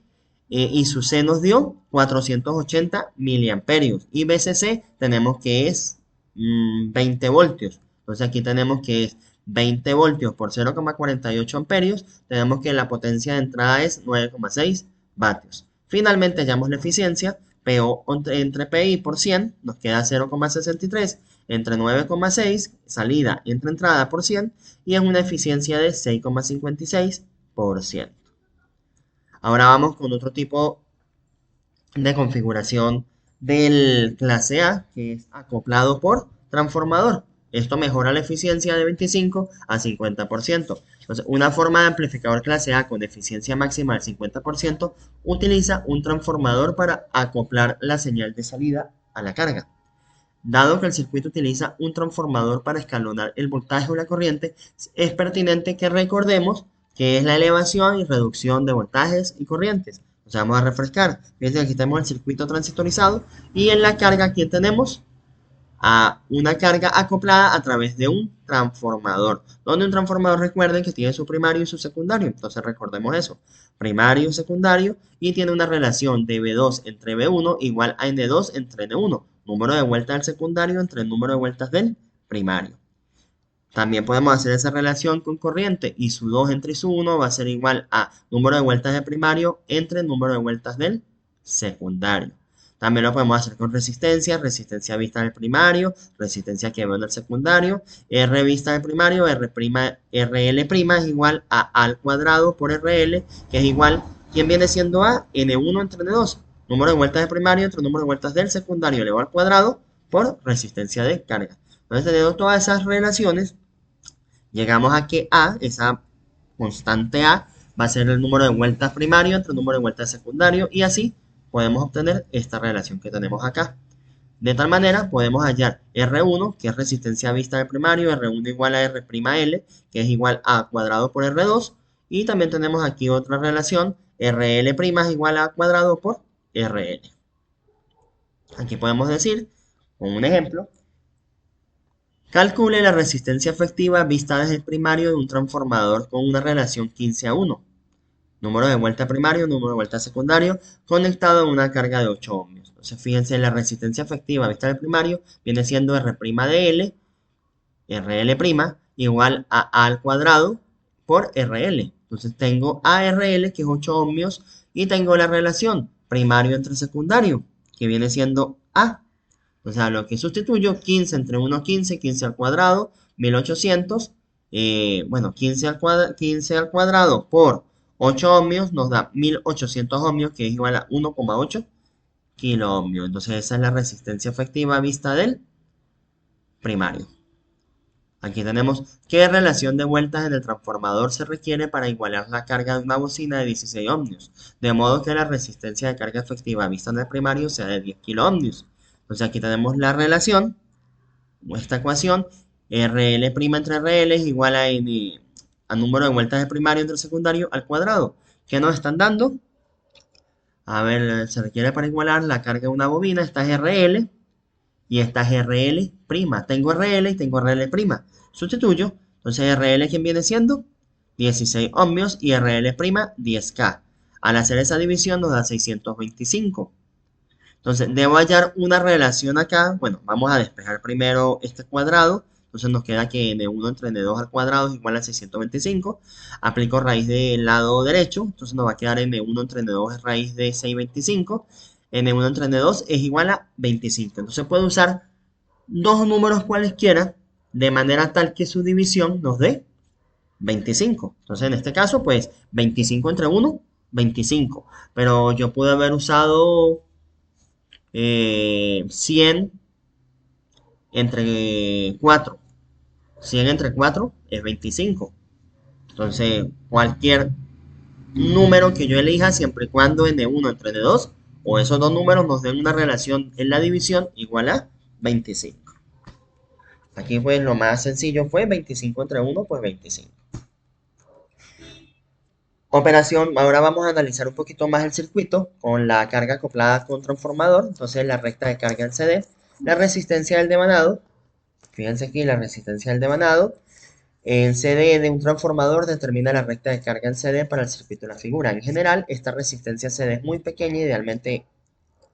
I sub C nos dio 480 miliamperios y BCC tenemos que es 20 voltios. Entonces aquí tenemos que es 20 voltios por 0,48 amperios. Tenemos que la potencia de entrada es 9,6 vatios. Finalmente hallamos la eficiencia. PO entre PI por 100 nos queda 0,63 entre 9,6 salida entre entrada por 100 y es una eficiencia de 6,56%. Ahora vamos con otro tipo de configuración del clase A, que es acoplado por transformador. Esto mejora la eficiencia de 25 a 50%. Entonces, una forma de amplificador clase A con eficiencia máxima del 50% utiliza un transformador para acoplar la señal de salida a la carga. Dado que el circuito utiliza un transformador para escalonar el voltaje o la corriente, es pertinente que recordemos que es la elevación y reducción de voltajes y corrientes. O sea, vamos a refrescar. Fíjense que aquí tenemos el circuito transistorizado y en la carga aquí tenemos a una carga acoplada a través de un transformador, donde un transformador, recuerden que tiene su primario y su secundario. Entonces recordemos eso, primario y secundario, y tiene una relación de V2 entre V1 igual a N2 entre N1, número de vueltas del secundario entre el número de vueltas del primario. También podemos hacer esa relación con corriente, y su 2 entre su 1 va a ser igual a número de vueltas del primario entre el número de vueltas del secundario. También lo podemos hacer con resistencia, resistencia vista del primario, resistencia que veo en el secundario, R vista del primario, RL' es igual a al cuadrado por RL, que es igual, ¿quién viene siendo A? N1 entre N2, número de vueltas del primario entre número de vueltas del secundario elevado al cuadrado por resistencia de carga. Entonces teniendo todas esas relaciones, Llegamos a que A, esa constante A, va a ser el número de vueltas primario entre el número de vueltas secundario y así podemos obtener esta relación que tenemos acá. De tal manera, podemos hallar R1, que es resistencia vista del primario, R1 igual a R'L, que es igual a cuadrado por R2, y también tenemos aquí otra relación, RL' es igual a cuadrado por RL. Aquí podemos decir, con un ejemplo, calcule la resistencia efectiva vista desde el primario de un transformador con una relación 15:1. Número de vuelta primario, número de vuelta secundario, conectado a una carga de 8 ohmios. Entonces, fíjense, la resistencia efectiva vista del primario viene siendo R' de L, RL' igual a al cuadrado por RL. Entonces, tengo ARL, que es 8 ohmios, y tengo la relación primario entre secundario, que viene siendo A. O sea, lo que sustituyo, 15 entre 1, 15, 15 al cuadrado, 1800. Bueno, 15 al cuadrado por 8 ohmios nos da 1800 ohmios, que es igual a 1,8 kilo ohmios. Entonces esa es la resistencia efectiva vista del primario. Aquí tenemos qué relación de vueltas en el transformador se requiere para igualar la carga de una bocina de 16 ohmios, de modo que la resistencia de carga efectiva vista en el primario sea de 10 kilo ohmios. Entonces aquí tenemos la relación, esta ecuación, RL' entre RL es igual a N, a número de vueltas de primario entre secundario al cuadrado. ¿Qué nos están dando? A ver, se requiere para igualar la carga de una bobina, esta es RL y esta es RL'. Tengo RL y tengo RL'. Sustituyo, entonces RL, ¿quién viene siendo? 16 ohmios y RL' 10K. Al hacer esa división nos da 625. Entonces, debo hallar una relación acá. Bueno, vamos a despejar primero este cuadrado. Entonces nos queda que n1 entre n2 al cuadrado es igual a 625. Aplico raíz del lado derecho. Entonces nos va a quedar n1 entre n2 es raíz de 625. n1 entre n2 es igual a 25. Entonces puedo usar dos números cualesquiera de manera tal que su división nos dé 25. Entonces en este caso, pues 25 entre 1, 25. Pero yo pude haber usado 100 entre 4. 100 entre 4 es 25. Entonces, cualquier número que yo elija, siempre y cuando n1 entre n2 o esos dos números nos den una relación en la división igual a 25. Aquí pues lo más sencillo fue 25 entre 1, pues 25. Operación, ahora vamos a analizar un poquito más el circuito con la carga acoplada con transformador. Entonces la recta de carga en CD, la resistencia del devanado, fíjense aquí la resistencia del devanado, en CD de un transformador determina la recta de carga en CD para el circuito de la figura. En general, esta resistencia CD es muy pequeña, idealmente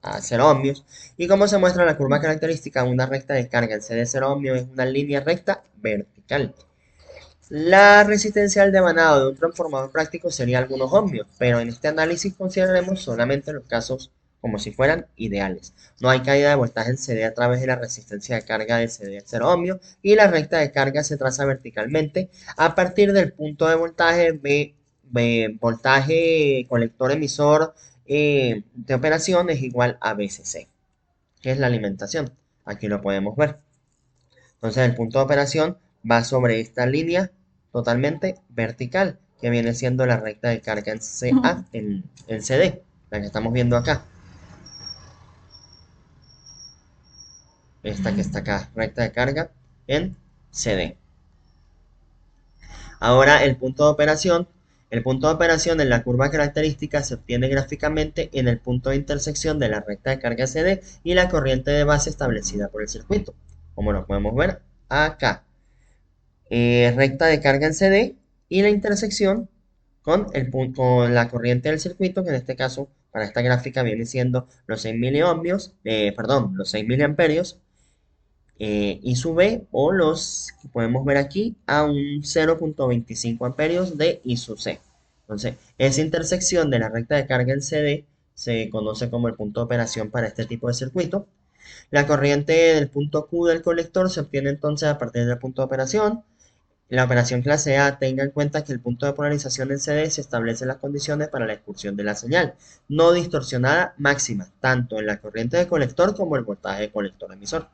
a 0 ohmios. Y como se muestra en la curva característica, una recta de carga en CD 0 ohmios es una línea recta vertical. La resistencia al devanado de un transformador práctico sería algunos ohmios, pero en este análisis consideraremos solamente los casos como si fueran ideales. No hay caída de voltaje en CD a través de la resistencia de carga de CD a 0 ohmios y la recta de carga se traza verticalmente a partir del punto de voltaje voltaje colector emisor de operación es igual a VCC, que es la alimentación. Aquí lo podemos ver. Entonces el punto de operación va sobre esta línea totalmente vertical, que viene siendo la recta de carga en CA, en CD, la que estamos viendo acá. Esta que está acá, recta de carga en CD. Ahora el punto de operación. El punto de operación en la curva característica se obtiene gráficamente en el punto de intersección de la recta de carga CD y la corriente de base establecida por el circuito, como lo podemos ver acá. Recta de carga en CD y la intersección con la corriente del circuito, que en este caso para esta gráfica viene siendo los 6 miliohmios, los 6 miliamperios, I sub B, o los que podemos ver aquí a un 0,25 amperios de I sub C. Entonces, esa intersección de la recta de carga en CD se conoce como el punto de operación para este tipo de circuito. La corriente del punto Q del colector se obtiene entonces a partir del punto de operación. En la operación clase A, tenga en cuenta que el punto de polarización en CD se establecen las condiciones para la excursión de la señal, no distorsionada máxima, tanto en la corriente de colector como el voltaje de colector emisor.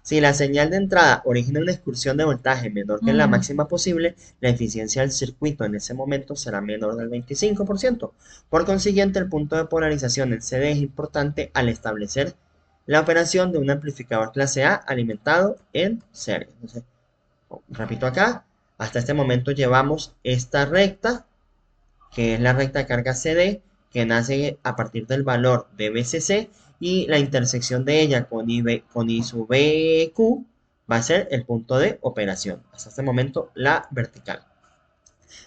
Si la señal de entrada origina una excursión de voltaje menor que la máxima posible, la eficiencia del circuito en ese momento será menor del 25%. Por consiguiente, el punto de polarización en CD es importante al establecer la operación de un amplificador clase A alimentado en serie. Entonces, repito acá, hasta este momento llevamos esta recta, que es la recta de carga CD, que nace a partir del valor de BCC, y la intersección de ella con I sub BQ va a ser el punto de operación. Hasta este momento la vertical.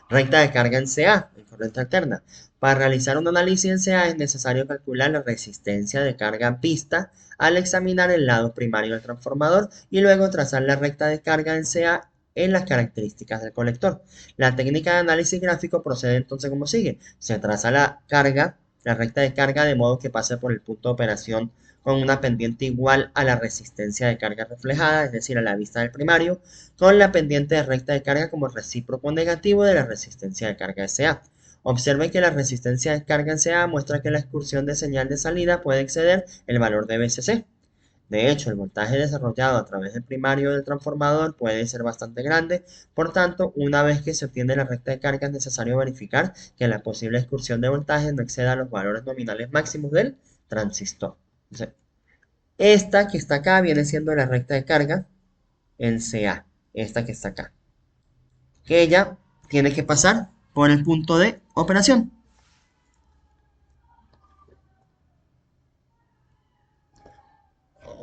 Recta de carga en CA, en corriente alterna. Para realizar un análisis en CA es necesario calcular la resistencia de carga vista al examinar el lado primario del transformador y luego trazar la recta de carga en CA en las características del colector. La técnica de análisis gráfico procede entonces como sigue. Se traza la carga, la recta de carga de modo que pase por el punto de operación con una pendiente igual a la resistencia de carga reflejada, es decir, a la vista del primario, con la pendiente de recta de carga como recíproco negativo de la resistencia de carga SA. Observen que la resistencia de carga en CA muestra que la excursión de señal de salida puede exceder el valor de BCC. De hecho, el voltaje desarrollado a través del primario del transformador puede ser bastante grande, por tanto, una vez que se obtiene la recta de carga es necesario verificar que la posible excursión de voltaje no exceda los valores nominales máximos del transistor. Entonces, esta que está acá viene siendo la recta de carga en CA, esta que está acá, que ella tiene que pasar por el punto de operación.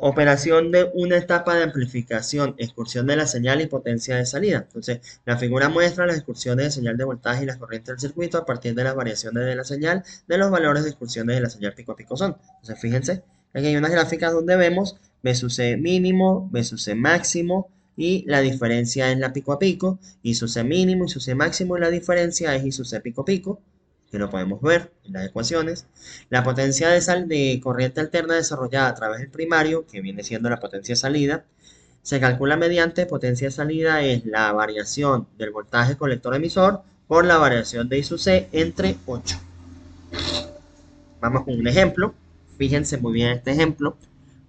Operación de una etapa de amplificación, excursión de la señal y potencia de salida. Entonces, la figura muestra las excursiones de señal de voltaje y las corrientes del circuito a partir de las variaciones de la señal, de los valores de excursiones de la señal pico a pico son. Entonces, fíjense, aquí hay unas gráficas donde vemos B sub C mínimo, B sub C máximo, y la diferencia es la pico a pico, I sub C mínimo, I sub C máximo, y la diferencia es I sub C pico a pico, que lo podemos ver en las ecuaciones. La potencia de corriente alterna desarrollada a través del primario, que viene siendo la potencia de salida, se calcula mediante potencia de salida es la variación del voltaje colector emisor por la variación de I sub C entre 8. Vamos con un ejemplo. Fíjense muy bien este ejemplo.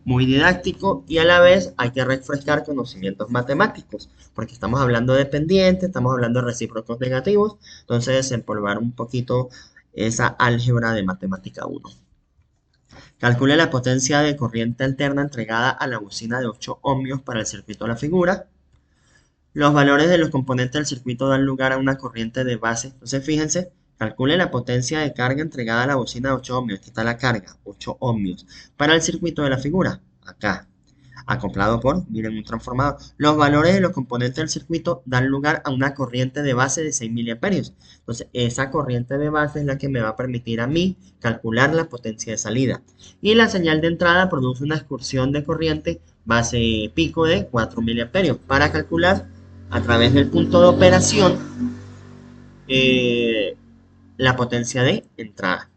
Muy didáctico y a la vez hay que refrescar conocimientos matemáticos, porque estamos hablando de pendientes, estamos hablando de recíprocos negativos, entonces desempolvar un poquito esa álgebra de matemática 1. Calcule la potencia de corriente alterna entregada a la bocina de 8 ohmios para el circuito de la figura. Los valores de los componentes del circuito dan lugar a una corriente de base. Entonces, fíjense, calcule la potencia de carga entregada a la bocina de 8 ohmios. Aquí está la carga, 8 ohmios. Para el circuito de la figura, acá, acoplado por, miren, un transformador. Los valores de los componentes del circuito dan lugar a una corriente de base de 6 miliamperios. Entonces, esa corriente de base es la que me va a permitir a mí calcular la potencia de salida. Y la señal de entrada produce una excursión de corriente base pico de 4 miliamperios. Para calcular a través del punto de operación eh, la potencia de entrada.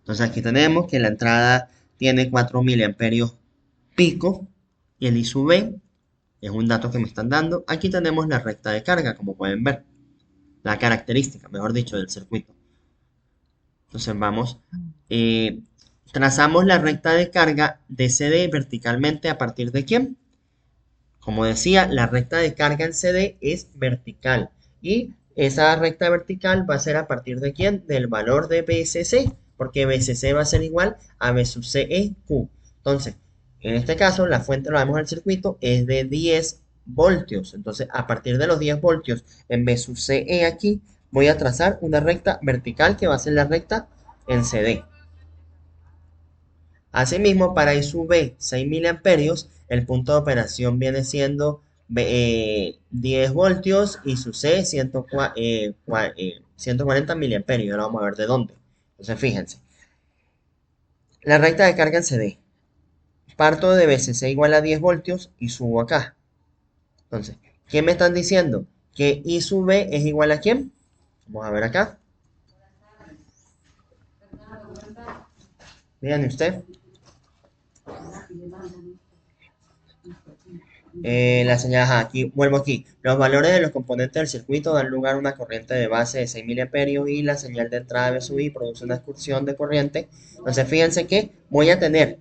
Entonces aquí tenemos que la entrada tiene 4 miliamperios pico y el I sub B es un dato que me están dando. Aquí tenemos la recta de carga, como pueden ver, la característica, mejor dicho, del circuito. Entonces vamos, trazamos la recta de carga de CD verticalmente a partir de ¿quién? Como decía, la recta de carga en CD es vertical y esa recta vertical va a ser a partir de ¿quién? Del valor de BCC, porque BCC va a ser igual a B sub CEQ. Entonces, en este caso, la fuente, lo vemos al circuito, es de 10 voltios. Entonces, a partir de los 10 voltios en B sub CE aquí, voy a trazar una recta vertical que va a ser la recta en CD. Asimismo, para I sub B 6 miliamperios, el punto de operación viene siendo 10 voltios y su C 140 miliamperios. Ahora vamos a ver de dónde. Entonces, fíjense. La recta de carga en CD. Parto de BCC igual a 10 voltios y subo acá. Entonces, ¿qué me están diciendo? Que I sub B es igual a ¿quién? Vamos a ver acá. Vean usted. La señal, ajá, aquí, vuelvo aquí. Los valores de los componentes del circuito dan lugar a una corriente de base de 6 miliamperios y la señal de entrada B sub I produce una excursión de corriente. Entonces, fíjense que voy a tener,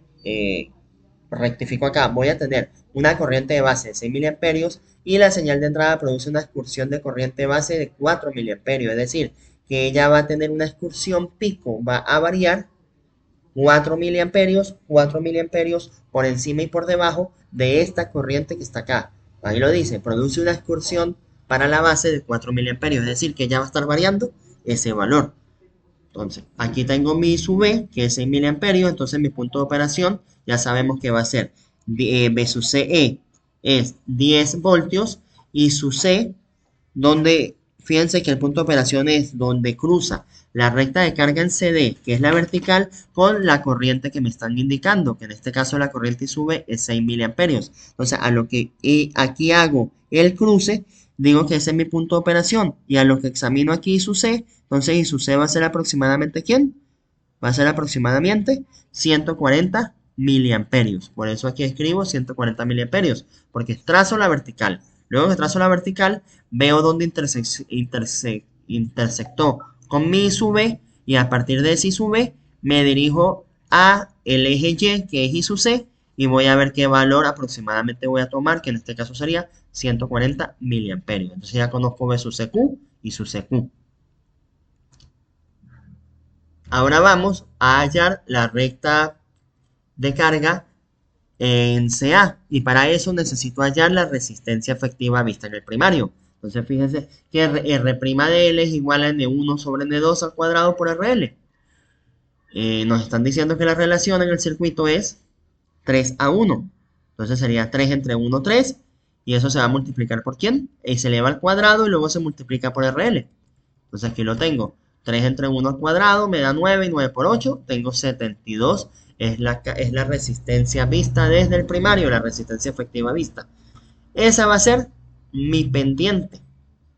rectifico acá, voy a tener una corriente de base de 6 miliamperios y la señal de entrada produce una excursión de corriente base de 4 miliamperios. Es decir, que ella va a tener una excursión pico, va a variar 4 miliamperios por encima y por debajo de esta corriente que está acá. Ahí lo dice, produce una excursión para la base de 4 miliamperios, es decir, que ya va a estar variando ese valor. Entonces, aquí tengo mi sub B, que es 6 miliamperios, entonces mi punto de operación ya sabemos que va a ser B sub CE es 10 voltios y su C, donde, fíjense que el punto de operación es donde cruza la recta de carga en CD, que es la vertical, con la corriente que me están indicando, que en este caso la corriente I sube es 6 miliamperios. Entonces, a lo que aquí hago el cruce, digo que ese es mi punto de operación, y a lo que examino aquí I sub C, entonces I sub C va a ser aproximadamente, ¿quién? Va a ser aproximadamente 140 miliamperios. Por eso aquí escribo 140 miliamperios, porque trazo la vertical. Luego que trazo la vertical, veo dónde intersectó con mi I sub B y a partir de ese I sub B me dirijo a el eje Y, que es I sub C, y voy a ver qué valor aproximadamente voy a tomar, que en este caso sería 140 miliamperios. Entonces ya conozco B sub CQ y sub CQ. Ahora vamos a hallar la recta de carga en CA y para eso necesito hallar la resistencia efectiva vista en el primario. Entonces fíjense que R' de L es igual a N1 sobre N2 al cuadrado por RL. Nos están diciendo que la relación en el circuito es 3:1. Entonces sería 3 entre 1, 3. Y eso se va a multiplicar por ¿quién? Y se eleva al cuadrado y luego se multiplica por RL. Entonces aquí lo tengo. 3 entre 1 al cuadrado me da 9 y 9 por 8. Tengo 72. Es la resistencia vista desde el primario, la resistencia efectiva vista. Esa va a ser mi pendiente.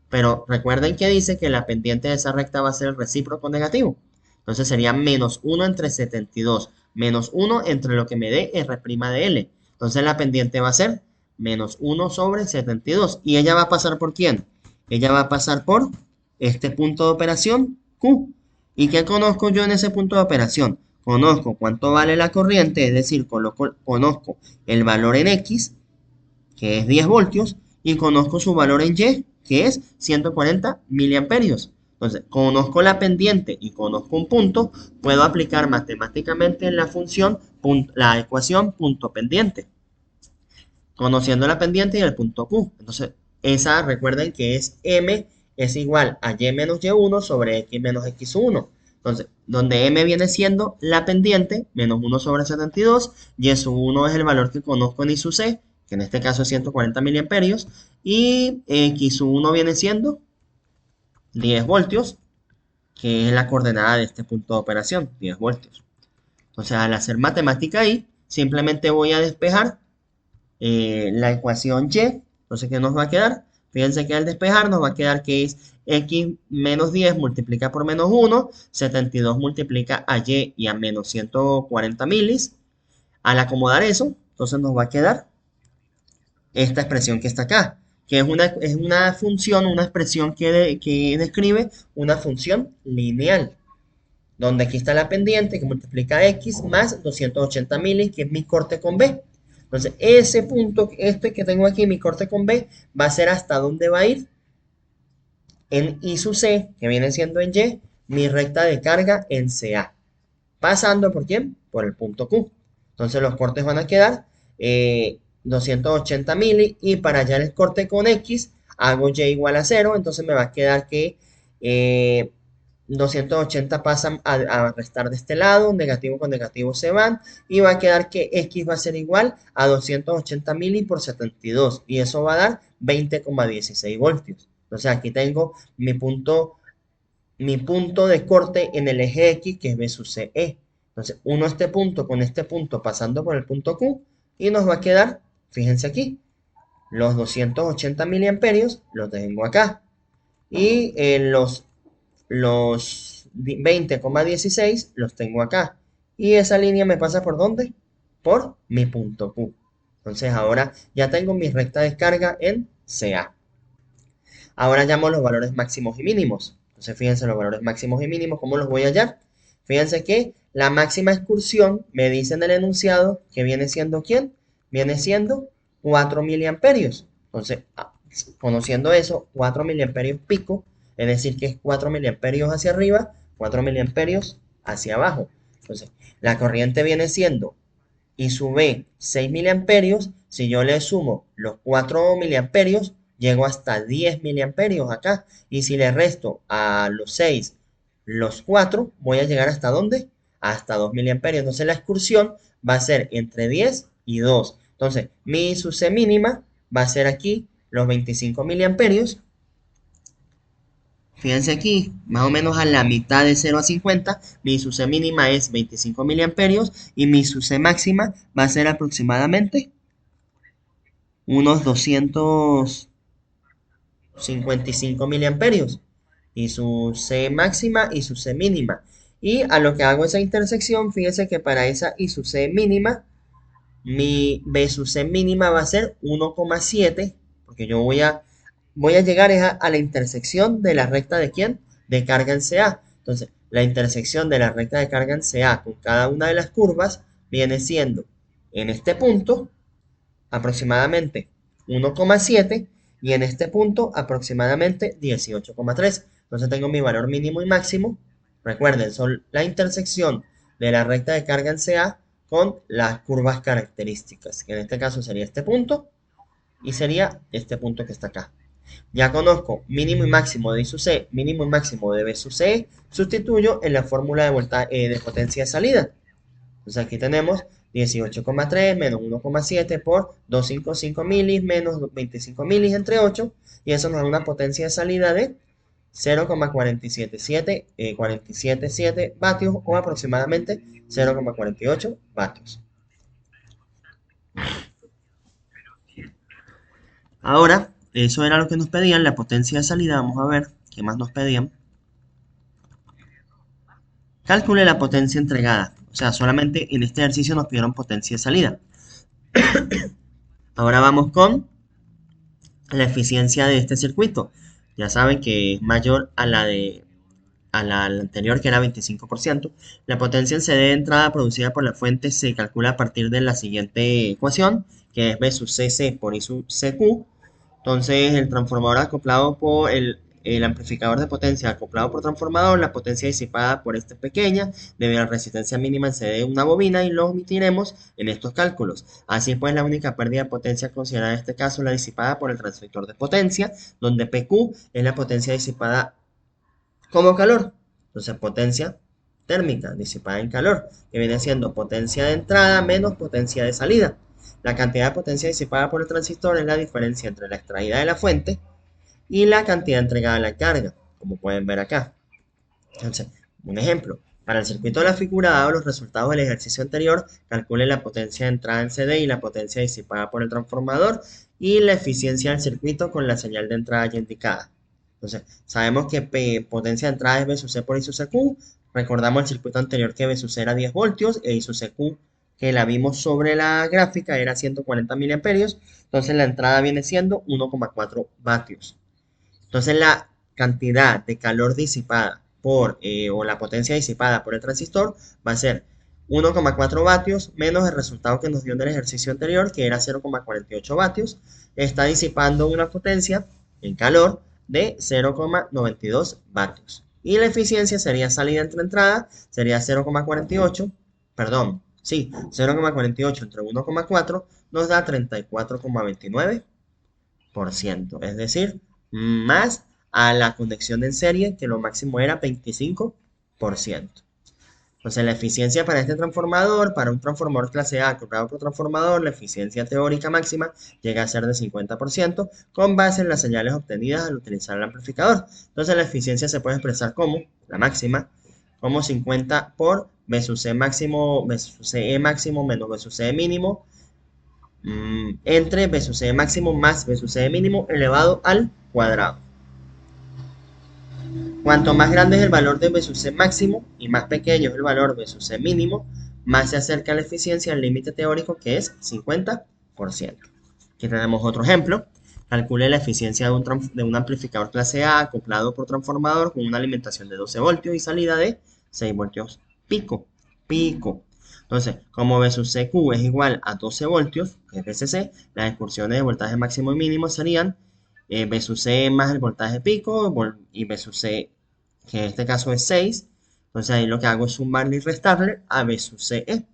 Pero recuerden que dice que la pendiente de esa recta va a ser el recíproco negativo. Entonces sería menos 1 entre 72. Menos 1 entre lo que me dé R' de L. Entonces la pendiente va a ser menos 1 sobre 72. ¿Y ella va a pasar por quién? Ella va a pasar por este punto de operación Q. ¿Y qué conozco yo en ese punto de operación? Conozco cuánto vale la corriente, es decir, conozco el valor en X, que es 10 voltios, y conozco su valor en Y, que es 140 miliamperios. Entonces, conozco la pendiente y conozco un punto, puedo aplicar matemáticamente la función, la ecuación punto pendiente, conociendo la pendiente y el punto Q. Entonces, esa recuerden que es M es igual a Y menos Y1 sobre X menos X1. Entonces, donde M viene siendo la pendiente, menos 1 sobre 72, Y sub 1 es el valor que conozco en I sub C, que en este caso es 140 miliamperios, y X sub 1 viene siendo 10 voltios, que es la coordenada de este punto de operación, 10 voltios. Entonces, al hacer matemática ahí, simplemente voy a despejar la ecuación Y. Entonces, ¿qué nos va a quedar? Fíjense que al despejar nos va a quedar que es X menos 10 multiplica por menos 1, 72 multiplica a Y a menos 140 milis. Al acomodar eso, entonces nos va a quedar esta expresión que está acá, que es una función, una expresión que describe una función lineal, donde aquí está la pendiente que multiplica X más 280 milis, que es mi corte con B. Entonces, ese punto, este que tengo aquí, mi corte con B, va a ser hasta dónde va a ir en I sub C, que viene siendo en Y, mi recta de carga en CA. ¿Pasando por quién? Por el punto Q. Entonces, los cortes van a quedar 280 mili y para hallar el corte con X, hago Y igual a 0, entonces me va a quedar que 280 pasan a restar de este lado, negativo con negativo se van, y va a quedar que X va a ser igual a 280 mili por 72, y eso va a dar 20,16 voltios. Entonces aquí tengo mi punto de corte en el eje X, que es B sub CE. Entonces uno este punto con este punto pasando por el punto Q, y nos va a quedar, fíjense aquí, los 280 miliamperios los tengo acá, y los 20,16 los tengo acá. Y esa línea me pasa ¿por dónde? Por mi punto Q. Entonces ahora ya tengo mi recta de descarga en CA. Ahora llamo los valores máximos y mínimos. Entonces fíjense los valores máximos y mínimos, ¿cómo los voy a hallar? Fíjense que la máxima excursión me dice en el enunciado que viene siendo ¿quién? Viene siendo 4 miliamperios. Entonces, conociendo eso, 4 miliamperios pico, es decir que es 4 miliamperios hacia arriba, 4 miliamperios hacia abajo. Entonces, la corriente viene siendo I sub B 6 miliamperios. Si yo le sumo los 4 miliamperios, llego hasta 10 miliamperios acá. Y si le resto a los 6 los 4, voy a llegar hasta ¿dónde? Hasta 2 miliamperios. Entonces la excursión va a ser entre 10 y 2. Entonces mi I sub C mínima va a ser aquí los 25 miliamperios. Fíjense aquí, más o menos a la mitad de 0 a 50, mi I sub C mínima es 25 miliamperios y mi I sub C máxima va a ser aproximadamente unos 255 miliamperios. Y su C máxima y su C mínima. Y a lo que hago esa intersección, fíjense que para esa y su C mínima, mi B sub C mínima va a ser 1,7, porque yo voy a llegar a la intersección de la recta de ¿quién? De carga en CA. Entonces, la intersección de la recta de carga en CA con cada una de las curvas viene siendo en este punto aproximadamente 1,7 y en este punto aproximadamente 18,3. Entonces tengo mi valor mínimo y máximo. Recuerden, son la intersección de la recta de carga en CA con las curvas características, que en este caso sería este punto y sería este punto que está acá. Ya conozco mínimo y máximo de I sub C, mínimo y máximo de B sub C, sustituyo en la fórmula de potencia de salida. Entonces aquí tenemos 18,3 menos 1,7 por 255 milis menos 25 milis entre 8, y eso nos da una potencia de salida de 0,477 vatios o aproximadamente 0,48 vatios. Ahora, eso era lo que nos pedían, la potencia de salida. Vamos a ver qué más nos pedían. Calcule la potencia entregada. O sea, solamente en este ejercicio nos pidieron potencia de salida. Ahora vamos con la eficiencia de este circuito. Ya saben que es mayor a la anterior, que era 25%. La potencia en CD de entrada producida por la fuente se calcula a partir de la siguiente ecuación, que es B sub CC por I sub CQ. Entonces, el transformador acoplado por el amplificador de potencia acoplado por transformador, la potencia disipada por esta es pequeña, debido a la resistencia mínima en CD de una bobina, y lo omitiremos en estos cálculos. Así pues, la única pérdida de potencia considerada en este caso es la disipada por el transductor de potencia, donde PQ es la potencia disipada como calor. Entonces, potencia térmica disipada en calor, que viene siendo potencia de entrada menos potencia de salida. La cantidad de potencia disipada por el transistor es la diferencia entre la extraída de la fuente y la cantidad entregada a la carga, como pueden ver acá. Entonces, un ejemplo. Para el circuito de la figura, dado los resultados del ejercicio anterior, calcule la potencia de entrada en CD y la potencia disipada por el transformador y la eficiencia del circuito con la señal de entrada ya indicada. Entonces, sabemos que potencia de entrada es B sub C por I sub CQ. Recordamos el circuito anterior que B sub C era 10 voltios e I sub CQ, que la vimos sobre la gráfica, era 140 miliamperios. Entonces, la entrada viene siendo 1,4 vatios. Entonces, la cantidad de calor disipada o la potencia disipada por el transistor va a ser 1,4 vatios menos el resultado que nos dio en el ejercicio anterior, que era 0,48 vatios. Está disipando una potencia en calor de 0,92 vatios. Y la eficiencia sería salida entre entrada, sería 0,48, perdón, sí, 0,48 entre 1,4 nos da 34,29%. Es decir, más a la conexión en serie, que lo máximo era 25%. Entonces, la eficiencia para este transformador, para un transformador clase A acoplado por transformador, la eficiencia teórica máxima llega a ser de 50% con base en las señales obtenidas al utilizar el amplificador. Entonces, la eficiencia se puede expresar como la máxima, como 50 por B sub C máximo, B sub CE máximo menos B sub CE mínimo, entre B sub CE máximo más B sub CE mínimo elevado al cuadrado. Cuanto más grande es el valor de B sub C máximo y más pequeño es el valor B sub C mínimo, más se acerca a la eficiencia al límite teórico, que es 50%. Aquí tenemos otro ejemplo. Calcule la eficiencia de un amplificador clase A acoplado por transformador con una alimentación de 12 voltios y salida de 6 voltios pico. Entonces, como V sub CQ es igual a 12 voltios, que es VCC, las excursiones de voltaje máximo y mínimo serían V sub C más el voltaje pico y V sub C, que en este caso es 6. Entonces ahí lo que hago es sumarle y restarle a V sub CE.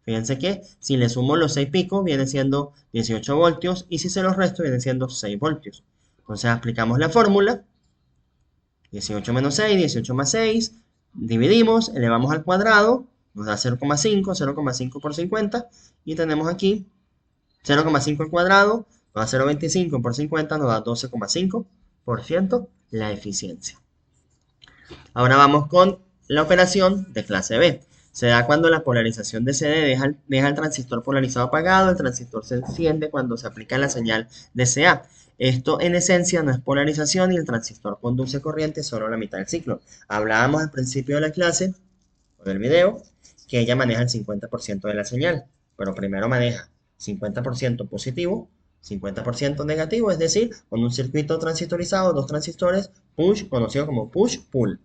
Fíjense que si le sumo los 6 picos viene siendo 18 voltios y si se los resto viene siendo 6 voltios. Entonces aplicamos la fórmula, 18 menos 6, 18 más 6, dividimos, elevamos al cuadrado, nos da 0,5, 0,5 por 50 y tenemos aquí 0,5 al cuadrado, nos da 0,25 por 50, nos da 12,5% la eficiencia. Ahora vamos con la operación de clase B. Se da cuando la polarización de CD deja el transistor polarizado apagado, el transistor se enciende cuando se aplica la señal de CA. Esto en esencia no es polarización y el transistor conduce corriente solo a la mitad del ciclo. Hablábamos al principio de la clase, o del video, que ella maneja el 50% de la señal, pero primero maneja 50% positivo, 50% negativo, es decir, con un circuito transistorizado, dos transistores, push, conocido como push-pull.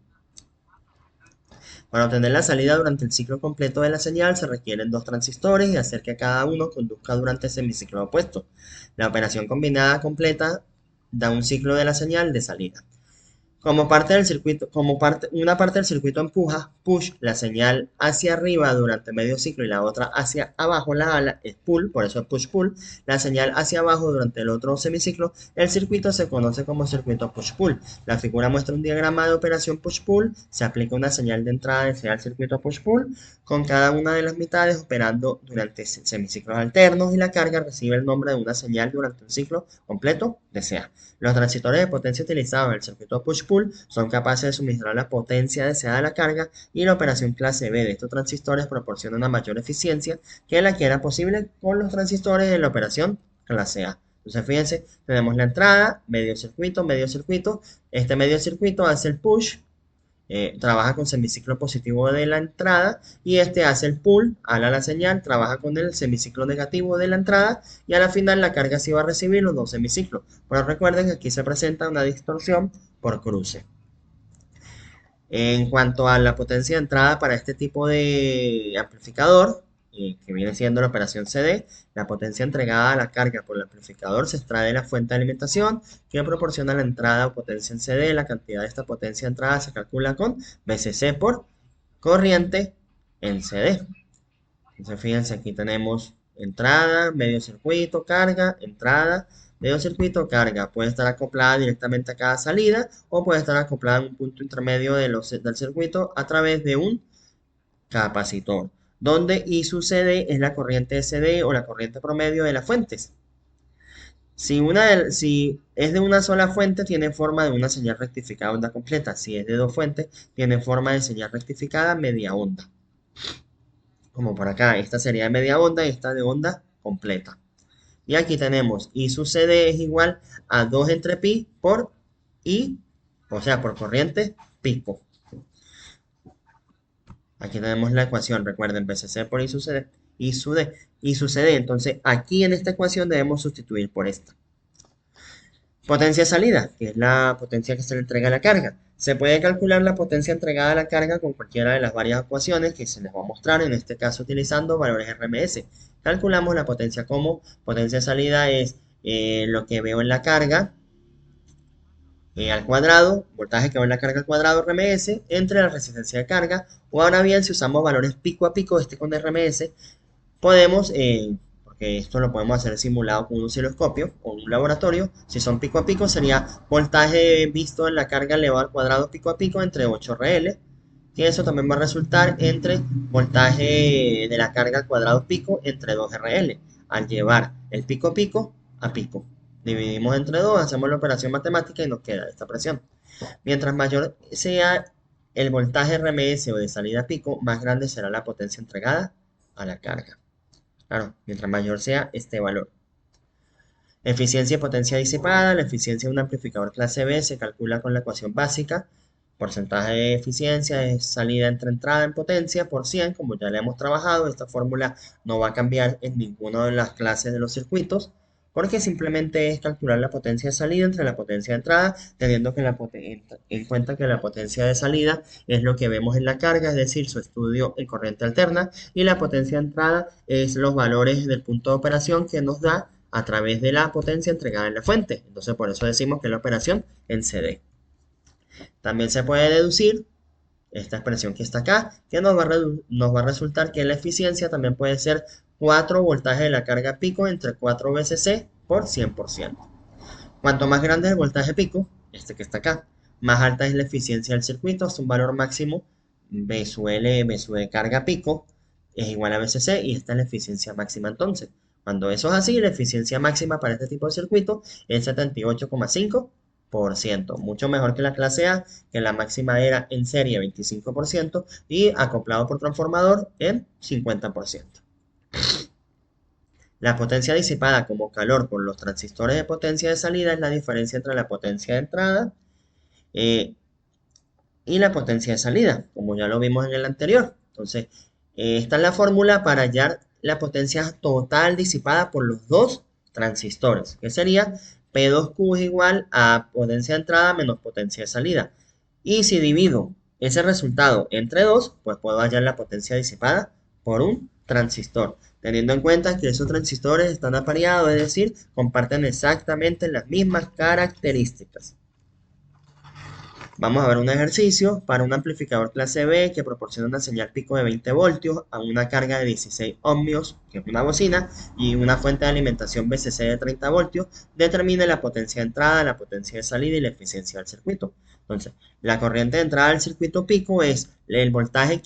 Para obtener la salida durante el ciclo completo de la señal se requieren dos transistores y hacer que cada uno conduzca durante el semiciclo opuesto. La operación combinada completa da un ciclo de la señal de salida. Como una parte del circuito empuja, push, la señal hacia arriba durante medio ciclo y la otra hacia abajo, la ala es pull, por eso es push-pull, la señal hacia abajo durante el otro semiciclo, el circuito se conoce como circuito push-pull. La figura muestra un diagrama de operación push-pull, se aplica una señal de entrada desea al circuito push-pull, con cada una de las mitades operando durante semiciclos alternos y la carga recibe el nombre de una señal durante un ciclo completo desea. Los transistores de potencia utilizados en el circuito push-pull son capaces de suministrar la potencia deseada a la carga y la operación clase B de estos transistores proporciona una mayor eficiencia que la que era posible con los transistores de la operación clase A. Entonces fíjense, tenemos la entrada, medio circuito. Este medio circuito hace el push, trabaja con semiciclo positivo de la entrada y este hace el pull, ala la señal, trabaja con el semiciclo negativo de la entrada y a la final la carga sí va a recibir los dos semiciclos. Pero recuerden que aquí se presenta una distorsión por cruce. En cuanto a la potencia de entrada para este tipo de amplificador, que viene siendo la operación CD, la potencia entregada a la carga por el amplificador se extrae de la fuente de alimentación que proporciona la entrada o potencia en CD. La cantidad de esta potencia de entrada se calcula con VCC por corriente en CD. Entonces fíjense, aquí tenemos entrada, medio circuito, carga, entrada, medio circuito, carga. Puede estar acoplada directamente a cada salida o puede estar acoplada en un punto intermedio del circuito a través de un capacitor, donde I sub CD es la corriente de CD o la corriente promedio de las fuentes. Si es de una sola fuente, tiene forma de una señal rectificada onda completa. Si es de dos fuentes, tiene forma de señal rectificada media onda. Como por acá, esta sería de media onda y esta de onda completa. Y aquí tenemos I sub CD es igual a 2 entre pi por I, o sea, por corriente pico. Aquí tenemos la ecuación, recuerden, VCC por I sub D. Entonces, aquí en esta ecuación debemos sustituir por esta. Potencia salida, que es la potencia que se le entrega a la carga. Se puede calcular la potencia entregada a la carga con cualquiera de las varias ecuaciones que se les va a mostrar, en este caso utilizando valores RMS. Calculamos la potencia como potencia salida es lo que veo en la carga al cuadrado, voltaje que va en la carga al cuadrado RMS, entre la resistencia de carga, o ahora bien, si usamos valores pico a pico, con RMS, podemos, porque esto lo podemos hacer simulado con un osciloscopio o un laboratorio, si son pico a pico sería voltaje visto en la carga elevado al cuadrado pico a pico entre 8 RL, y eso también va a resultar entre voltaje de la carga al cuadrado pico entre 2 RL, al llevar el pico a pico a pico. Dividimos entre 2, hacemos la operación matemática y nos queda esta presión. Mientras mayor sea el voltaje RMS o de salida pico, más grande será la potencia entregada a la carga. Claro, mientras mayor sea este valor. Eficiencia y potencia disipada. La eficiencia de un amplificador clase B se calcula con la ecuación básica Porcentaje de eficiencia es salida entre entrada en potencia por 100, como ya le hemos trabajado. Esta fórmula no va a cambiar en ninguna de las clases de los circuitos, porque simplemente es calcular la potencia de salida entre la potencia de entrada, teniendo que en cuenta que la potencia de salida es lo que vemos en la carga, es decir, su estudio en corriente alterna, y la potencia de entrada es los valores del punto de operación que nos da a través de la potencia entregada en la fuente. Entonces, por eso decimos que la operación en CD. También se puede deducir esta expresión que está acá, que nos va a resultar que la eficiencia también puede ser 4 voltajes de la carga pico entre 4 VCC por 100%. Cuanto más grande es el voltaje pico, este que está acá, más alta es la eficiencia del circuito, hasta un valor máximo V sub L, V sub E carga pico, es igual a VCC, y esta es la eficiencia máxima entonces. Cuando eso es así, la eficiencia máxima para este tipo de circuito es 78,5%, mucho mejor que la clase A, que la máxima era en serie 25% y acoplado por transformador en 50%. La potencia disipada como calor por los transistores de potencia de salida es la diferencia entre la potencia de entrada y la potencia de salida, como ya lo vimos en el anterior. Entonces, esta es la fórmula para hallar la potencia total disipada por los dos transistores, que sería P2Q es igual a potencia de entrada menos potencia de salida. Y si divido ese resultado entre dos, pues puedo hallar la potencia disipada por un transistor, teniendo en cuenta que esos transistores están apareados, es decir, comparten exactamente las mismas características. Vamos a ver un ejercicio para un amplificador clase B que proporciona una señal pico de 20 voltios a una carga de 16 ohmios, que es una bocina, y una fuente de alimentación VCC de 30 voltios. Determine la potencia de entrada, la potencia de salida y la eficiencia del circuito. Entonces, la corriente de entrada del circuito pico es el voltaje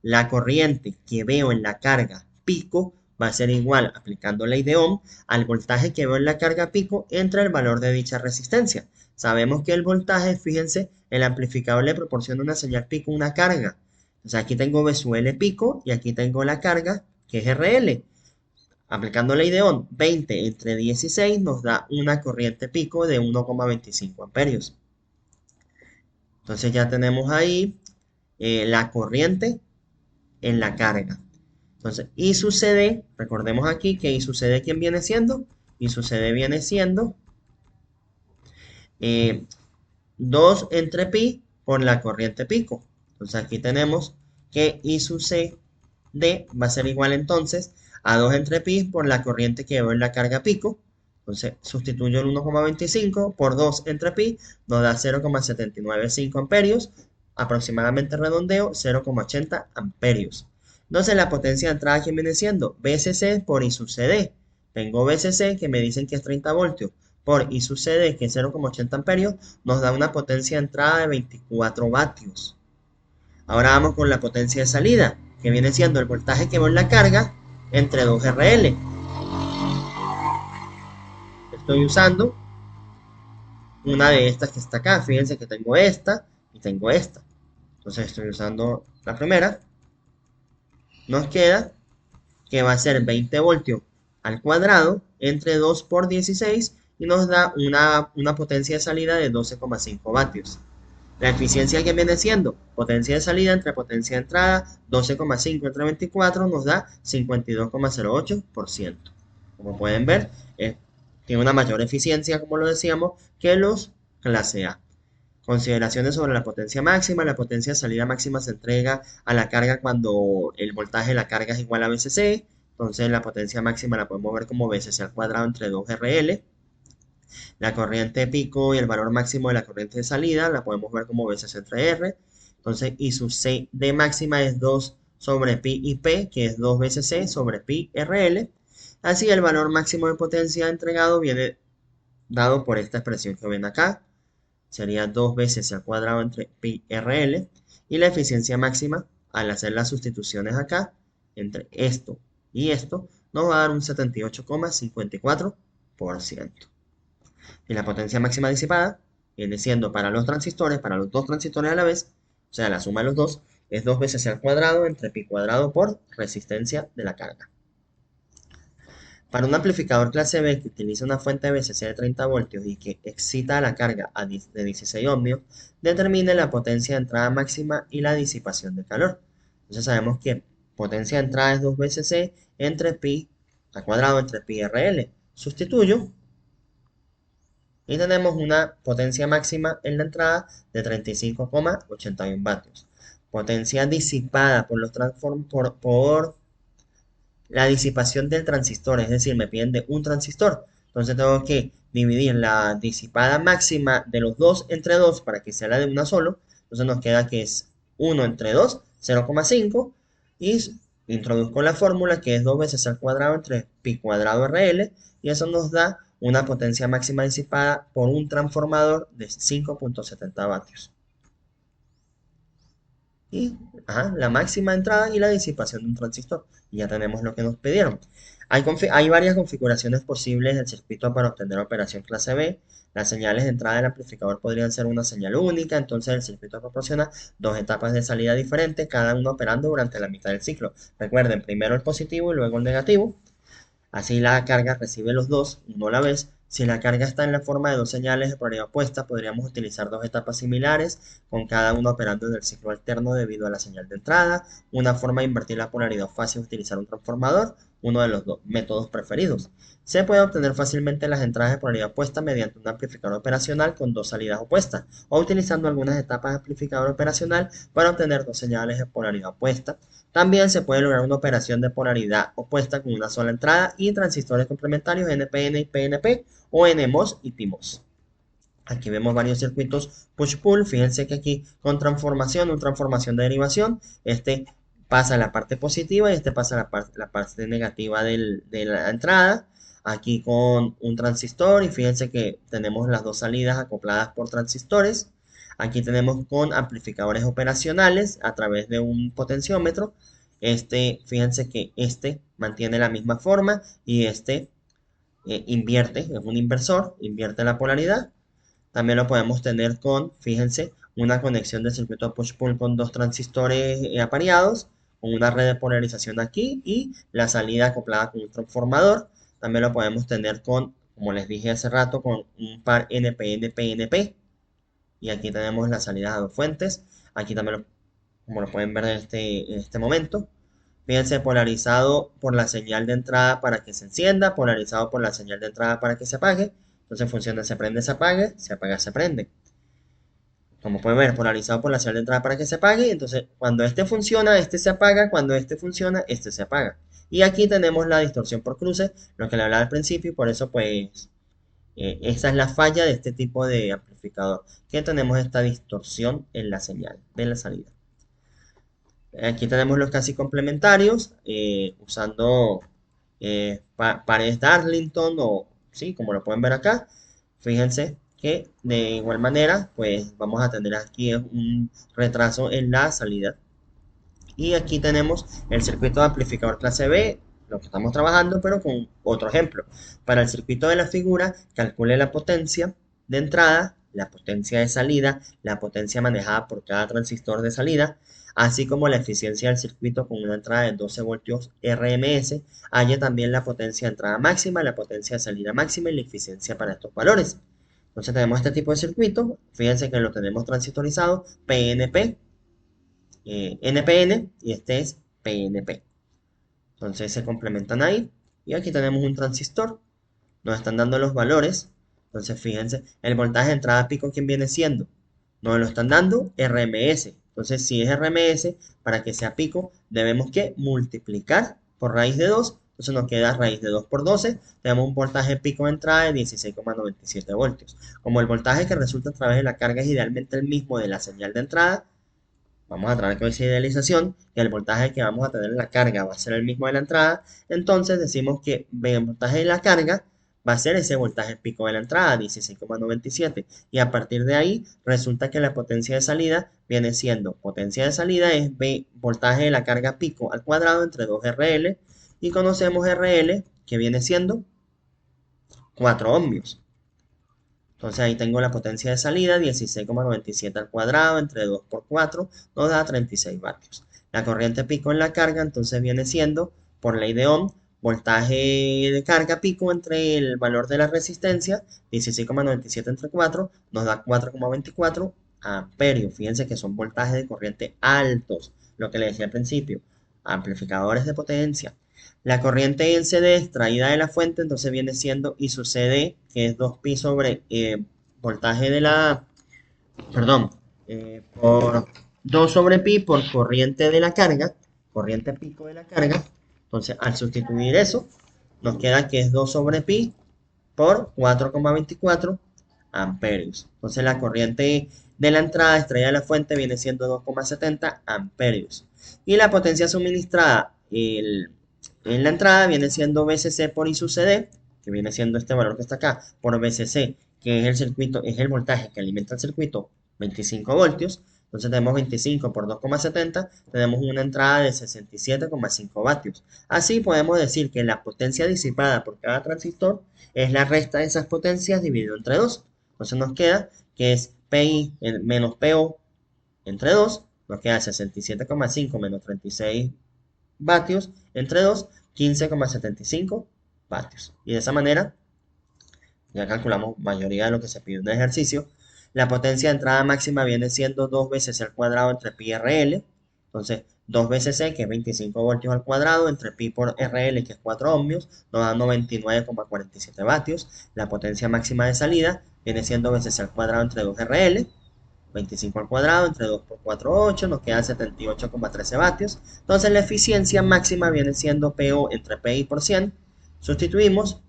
la corriente que veo en la carga pico va a ser igual, aplicando ley de Ohm, al voltaje que veo en la carga pico entre el valor de dicha resistencia. Sabemos que el voltaje, fíjense, el amplificador le proporciona una señal pico, una carga. Entonces aquí tengo V sub L pico y aquí tengo la carga, que es RL. Aplicando ley de Ohm, 20 entre 16 nos da una corriente pico de 1,25 amperios. Entonces ya tenemos ahí la corriente en la carga. Entonces, I sub CD, recordemos aquí que I sub CD, ¿quién viene siendo? I sub CD viene siendo 2 entre pi por la corriente pico. Entonces aquí tenemos que I sub CD va a ser igual entonces a 2 entre pi por la corriente que veo en la carga pico. Entonces sustituyo el 1,25 por 2 entre pi, nos da 0,795 amperios, aproximadamente redondeo 0,80 amperios. Entonces la potencia de entrada que viene siendo VCC por I sub CD. Tengo VCC que me dicen que es 30 voltios por I sub CD que es 0,80 amperios, nos da una potencia de entrada de 24 vatios. Ahora vamos con la potencia de salida, que viene siendo el voltaje que veo en la carga entre 2 RL. Estoy usando una de estas que está acá. Fíjense que tengo esta y tengo esta. Entonces estoy usando la primera. Nos queda que va a ser 20 voltios al cuadrado entre 2 por 16 y nos da una potencia de salida de 12,5 vatios. La eficiencia que viene siendo potencia de salida entre potencia de entrada, 12,5 entre 24 nos da 52,08%. Como pueden ver, tiene una mayor eficiencia, como lo decíamos, que los clase A. Consideraciones sobre la potencia máxima. La potencia de salida máxima se entrega a la carga cuando el voltaje de la carga es igual a VCC. Entonces la potencia máxima la podemos ver como VCC al cuadrado entre 2 RL. La corriente pico y el valor máximo de la corriente de salida la podemos ver como VCC entre R. Entonces I sub C de máxima es 2 sobre pi y P, que es 2 VCC sobre pi RL. Así el valor máximo de potencia entregado viene dado por esta expresión que ven acá. Sería 2 veces al cuadrado entre pi RL. Y la eficiencia máxima, al hacer las sustituciones acá, entre esto y esto, nos va a dar un 78,54%. Y la potencia máxima disipada viene siendo para los transistores, para los dos transistores a la vez, o sea, la suma de los dos, es 2 veces al cuadrado entre pi cuadrado por resistencia de la carga. Para un amplificador clase B que utiliza una fuente de BCC de 30 voltios y que excita la carga de 16 ohmios, determine la potencia de entrada máxima y la disipación de calor. Entonces sabemos que potencia de entrada es 2 BCC entre pi al cuadrado entre pi RL. Sustituyo y tenemos una potencia máxima en la entrada de 35,81 vatios. Potencia disipada por la disipación del transistor, es decir, me piden de un transistor. Entonces tengo que dividir la disipada máxima de los dos entre 2 para que sea la de una solo. Entonces nos queda que es 1 entre 2, 0,5. Y introduzco la fórmula que es 2 veces al cuadrado entre pi cuadrado RL. Y eso nos da una potencia máxima disipada por un transformador de 5,70 vatios. Y la máxima entrada y la disipación de un transistor. Y ya tenemos lo que nos pidieron. Hay varias configuraciones posibles del circuito para obtener operación clase B. Las señales de entrada del amplificador podrían ser una señal única, entonces el circuito proporciona dos etapas de salida diferentes, cada uno operando durante la mitad del ciclo. Recuerden, primero el positivo y luego el negativo. Así la carga recibe los dos, uno a la vez. Si la carga está en la forma de dos señales de polaridad opuesta, podríamos utilizar dos etapas similares, con cada uno operando en el ciclo alterno debido a la señal de entrada. Una forma de invertir la polaridad fácil es utilizar un transformador, uno de los dos métodos preferidos. Se puede obtener fácilmente las entradas de polaridad opuesta mediante un amplificador operacional con dos salidas opuestas, o utilizando algunas etapas de amplificador operacional para obtener dos señales de polaridad opuesta. También se puede lograr una operación de polaridad opuesta con una sola entrada y transistores complementarios NPN y PNP o NMOS y PMOS. Aquí vemos varios circuitos push-pull. Fíjense que aquí con transformación, una transformación de derivación, este pasa a la parte positiva y este pasa a la parte negativa de la entrada. Aquí con un transistor y fíjense que tenemos las dos salidas acopladas por transistores. Aquí tenemos con amplificadores operacionales a través de un potenciómetro. Fíjense que este mantiene la misma forma y invierte, es un inversor, invierte la polaridad. También lo podemos tener con, fíjense, una conexión de circuito push-pull con dos transistores apareados, con una red de polarización aquí y la salida acoplada con un transformador. También lo podemos tener con, como les dije hace rato, con un par NPN-PNP. Y aquí tenemos las salidas a dos fuentes. Aquí también, como lo pueden ver en este momento. Fíjense, polarizado por la señal de entrada para que se encienda, polarizado por la señal de entrada para que se apague. Entonces funciona, se prende, se apaga, se prende. Como pueden ver, polarizado por la señal de entrada para que se apague. Entonces, cuando este funciona, este se apaga. Cuando este funciona, este se apaga. Y aquí tenemos la distorsión por cruce, lo que le hablaba al principio, y por eso, pues, esa es la falla de este tipo de amplificador, que tenemos esta distorsión en la señal de la salida. Aquí tenemos los casi complementarios, usando pares Darlington o, sí, como lo pueden ver acá. Fíjense que de igual manera, pues vamos a tener aquí un retraso en la salida. Y aquí tenemos el circuito de amplificador clase B, lo que estamos trabajando, pero con otro ejemplo. Para el circuito de la figura, calcule la potencia de entrada, la potencia de salida, la potencia manejada por cada transistor de salida, así como la eficiencia del circuito con una entrada de 12 voltios RMS. Haya también la potencia de entrada máxima, la potencia de salida máxima y la eficiencia para estos valores. Entonces tenemos este tipo de circuito, fíjense que lo tenemos transistorizado, PNP, NPN y este es PNP. Entonces se complementan ahí. Y aquí tenemos un transistor. Nos están dando los valores. Entonces fíjense, el voltaje de entrada pico, ¿quién viene siendo? Nos lo están dando RMS. Entonces si es RMS, para que sea pico, debemos que multiplicar por raíz de 2. Entonces nos queda raíz de 2 por 12. Tenemos un voltaje pico de entrada de 16,97 voltios. Como el voltaje que resulta a través de la carga es idealmente el mismo de la señal de entrada, vamos a traer con esa idealización que el voltaje que vamos a tener en la carga va a ser el mismo de la entrada. Entonces decimos que el voltaje de la carga va a ser ese voltaje pico de la entrada, 16,97. Y a partir de ahí resulta que la potencia de salida viene siendo, potencia de salida es voltaje de la carga pico al cuadrado entre 2 RL. Y conocemos RL que viene siendo 4 ohmios. Entonces ahí tengo la potencia de salida, 16,97 al cuadrado entre 2 por 4, nos da 36 vatios. La corriente pico en la carga entonces viene siendo, por ley de Ohm, voltaje de carga pico entre el valor de la resistencia, 16,97 entre 4, nos da 4,24 amperios. Fíjense que son voltajes de corriente altos, lo que les decía al principio, amplificadores de potencia. La corriente en CD extraída de la fuente, entonces viene siendo I sub CD, que es 2pi sobre voltaje de la, perdón, por 2 sobre pi por corriente de la carga, corriente pico de la carga. Entonces, al sustituir eso, nos queda que es 2 sobre pi por 4,24 amperios. Entonces, la corriente de la entrada extraída de la fuente viene siendo 2,70 amperios. Y la potencia suministrada en la entrada viene siendo VCC por I sub CD, que viene siendo este valor que está acá, por VCC, que es el circuito, es el voltaje que alimenta el circuito, 25 voltios. Entonces tenemos 25 por 2,70, tenemos una entrada de 67,5 vatios. Así podemos decir que la potencia disipada por cada transistor es la resta de esas potencias dividido entre 2. Entonces nos queda que es PI menos PO entre 2, nos queda 67,5 menos 36 vatios entre 2, 15,75 vatios. Y de esa manera, ya calculamos mayoría de lo que se pide en el ejercicio. La potencia de entrada máxima viene siendo 2 veces c al cuadrado entre pi RL. Entonces, 2 veces c, que es 25 voltios al cuadrado, entre pi por RL, que es 4 ohmios, nos da 99,47 vatios. La potencia máxima de salida viene siendo veces c al cuadrado entre 2 RL. 25 al cuadrado entre 2 por 4, 8, nos quedan 78,13 vatios. Entonces la eficiencia máxima viene siendo PO entre PI por 100. Sustituimos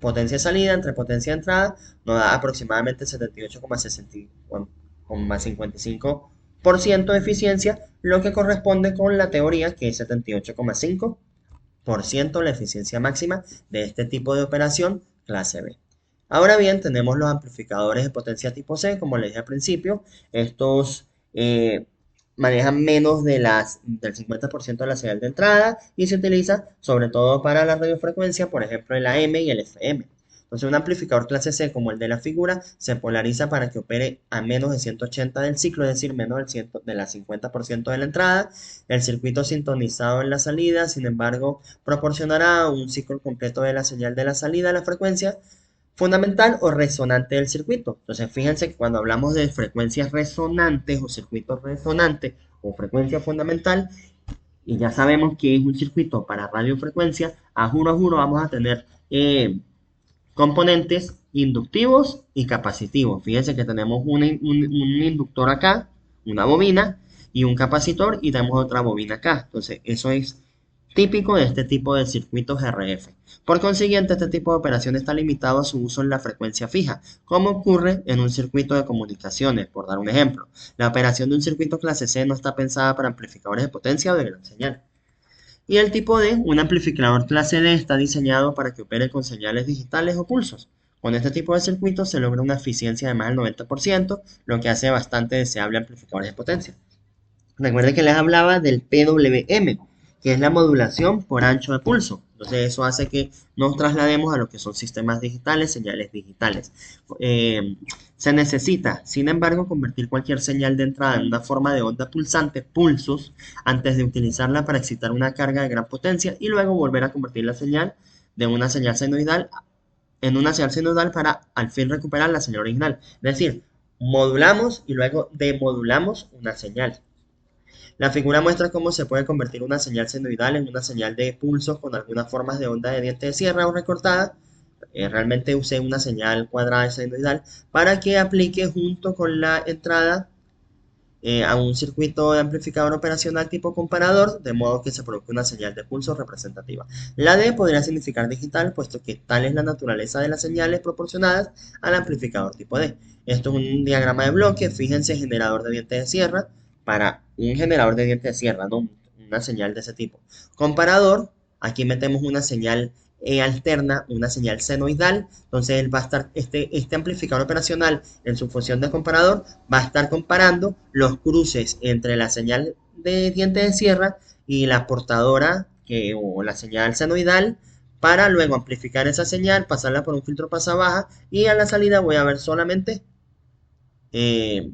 potencia de salida entre potencia de entrada, nos da aproximadamente 78,55% de eficiencia, lo que corresponde con la teoría, que es 78,5% la eficiencia máxima de este tipo de operación clase B. Ahora bien, tenemos los amplificadores de potencia tipo C, como les dije al principio. Estos manejan menos del 50% de la señal de entrada y se utiliza sobre todo para la radiofrecuencia, por ejemplo el AM y el FM. Entonces un amplificador clase C como el de la figura se polariza para que opere a menos de 180 del ciclo, es decir, menos del 50% de la entrada. El circuito sintonizado en la salida, sin embargo, proporcionará un ciclo completo de la señal de la salida a la frecuencia fundamental o resonante del circuito. Entonces, fíjense que cuando hablamos de frecuencias resonantes o circuitos resonantes o frecuencia fundamental, y ya sabemos que es un circuito para radiofrecuencia, a juro vamos a tener componentes inductivos y capacitivos. Fíjense que tenemos un inductor acá, una bobina, y un capacitor, y tenemos otra bobina acá. Entonces, eso es típico de este tipo de circuitos RF. Por consiguiente, este tipo de operación está limitado a su uso en la frecuencia fija, como ocurre en un circuito de comunicaciones, por dar un ejemplo. La operación de un circuito clase C no está pensada para amplificadores de potencia o de gran señal. Y el tipo D, un amplificador clase D, está diseñado para que opere con señales digitales o pulsos. Con este tipo de circuitos se logra una eficiencia de más del 90%, lo que hace bastante deseable amplificadores de potencia. Recuerden que les hablaba del PWM, que es la modulación por ancho de pulso. Entonces eso hace que nos traslademos a lo que son sistemas digitales, señales digitales. Se necesita, sin embargo, convertir cualquier señal de entrada en una forma de onda pulsante, pulsos, antes de utilizarla para excitar una carga de gran potencia y luego volver a convertir la señal de una señal senoidal en una señal senoidal para al fin recuperar la señal original. Es decir, modulamos y luego demodulamos una señal. La figura muestra cómo se puede convertir una señal senoidal en una señal de pulsos con algunas formas de onda de diente de sierra o recortada. Realmente usé una señal cuadrada senoidal para que aplique junto con la entrada a un circuito de amplificador operacional tipo comparador, de modo que se produzca una señal de pulso representativa. La D podría significar digital, puesto que tal es la naturaleza de las señales proporcionadas al amplificador tipo D. Esto es un diagrama de bloque, fíjense, generador de dientes de sierra, para un generador de dientes de sierra, ¿no? Una señal de ese tipo. Comparador, aquí metemos una señal alterna, una señal senoidal. Entonces él va a estar, este amplificador operacional en su función de comparador va a estar comparando los cruces entre la señal de diente de sierra y la portadora o la señal senoidal, para luego amplificar esa señal, pasarla por un filtro pasa baja, y a la salida voy a ver solamente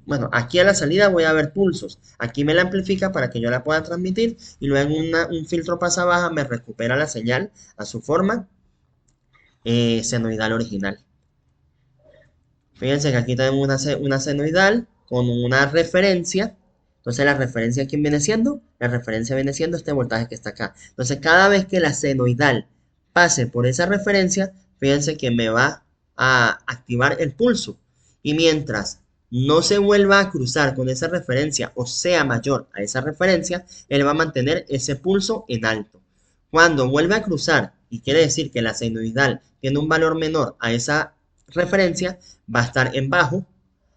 bueno, aquí a la salida voy a ver pulsos. Aquí me la amplifica para que yo la pueda transmitir y luego un filtro pasa baja me recupera la señal a su forma senoidal original. Fíjense que aquí tenemos una senoidal con una referencia. Entonces la referencia, ¿quién viene siendo? La referencia viene siendo este voltaje que está acá. Entonces cada vez que la senoidal pase por esa referencia, fíjense que me va a activar el pulso. Y mientras no se vuelva a cruzar con esa referencia o sea mayor a esa referencia, él va a mantener ese pulso en alto. Cuando vuelve a cruzar, y quiere decir que la senoidal tiene un valor menor a esa referencia, va a estar en bajo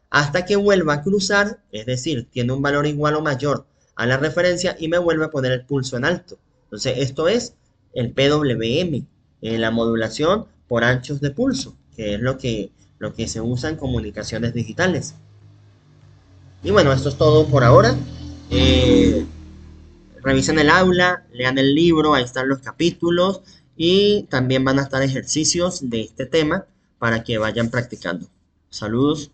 hasta que vuelva a cruzar, es decir, tiene un valor igual o mayor a la referencia y me vuelve a poner el pulso en alto. Entonces, esto es el PWM, la modulación por anchos de pulso, que es lo que se usa en comunicaciones digitales. Y bueno, esto es todo por ahora. Eh, Revisen el aula, lean el libro, ahí están los capítulos y también van a estar ejercicios de este tema para que vayan practicando. Saludos.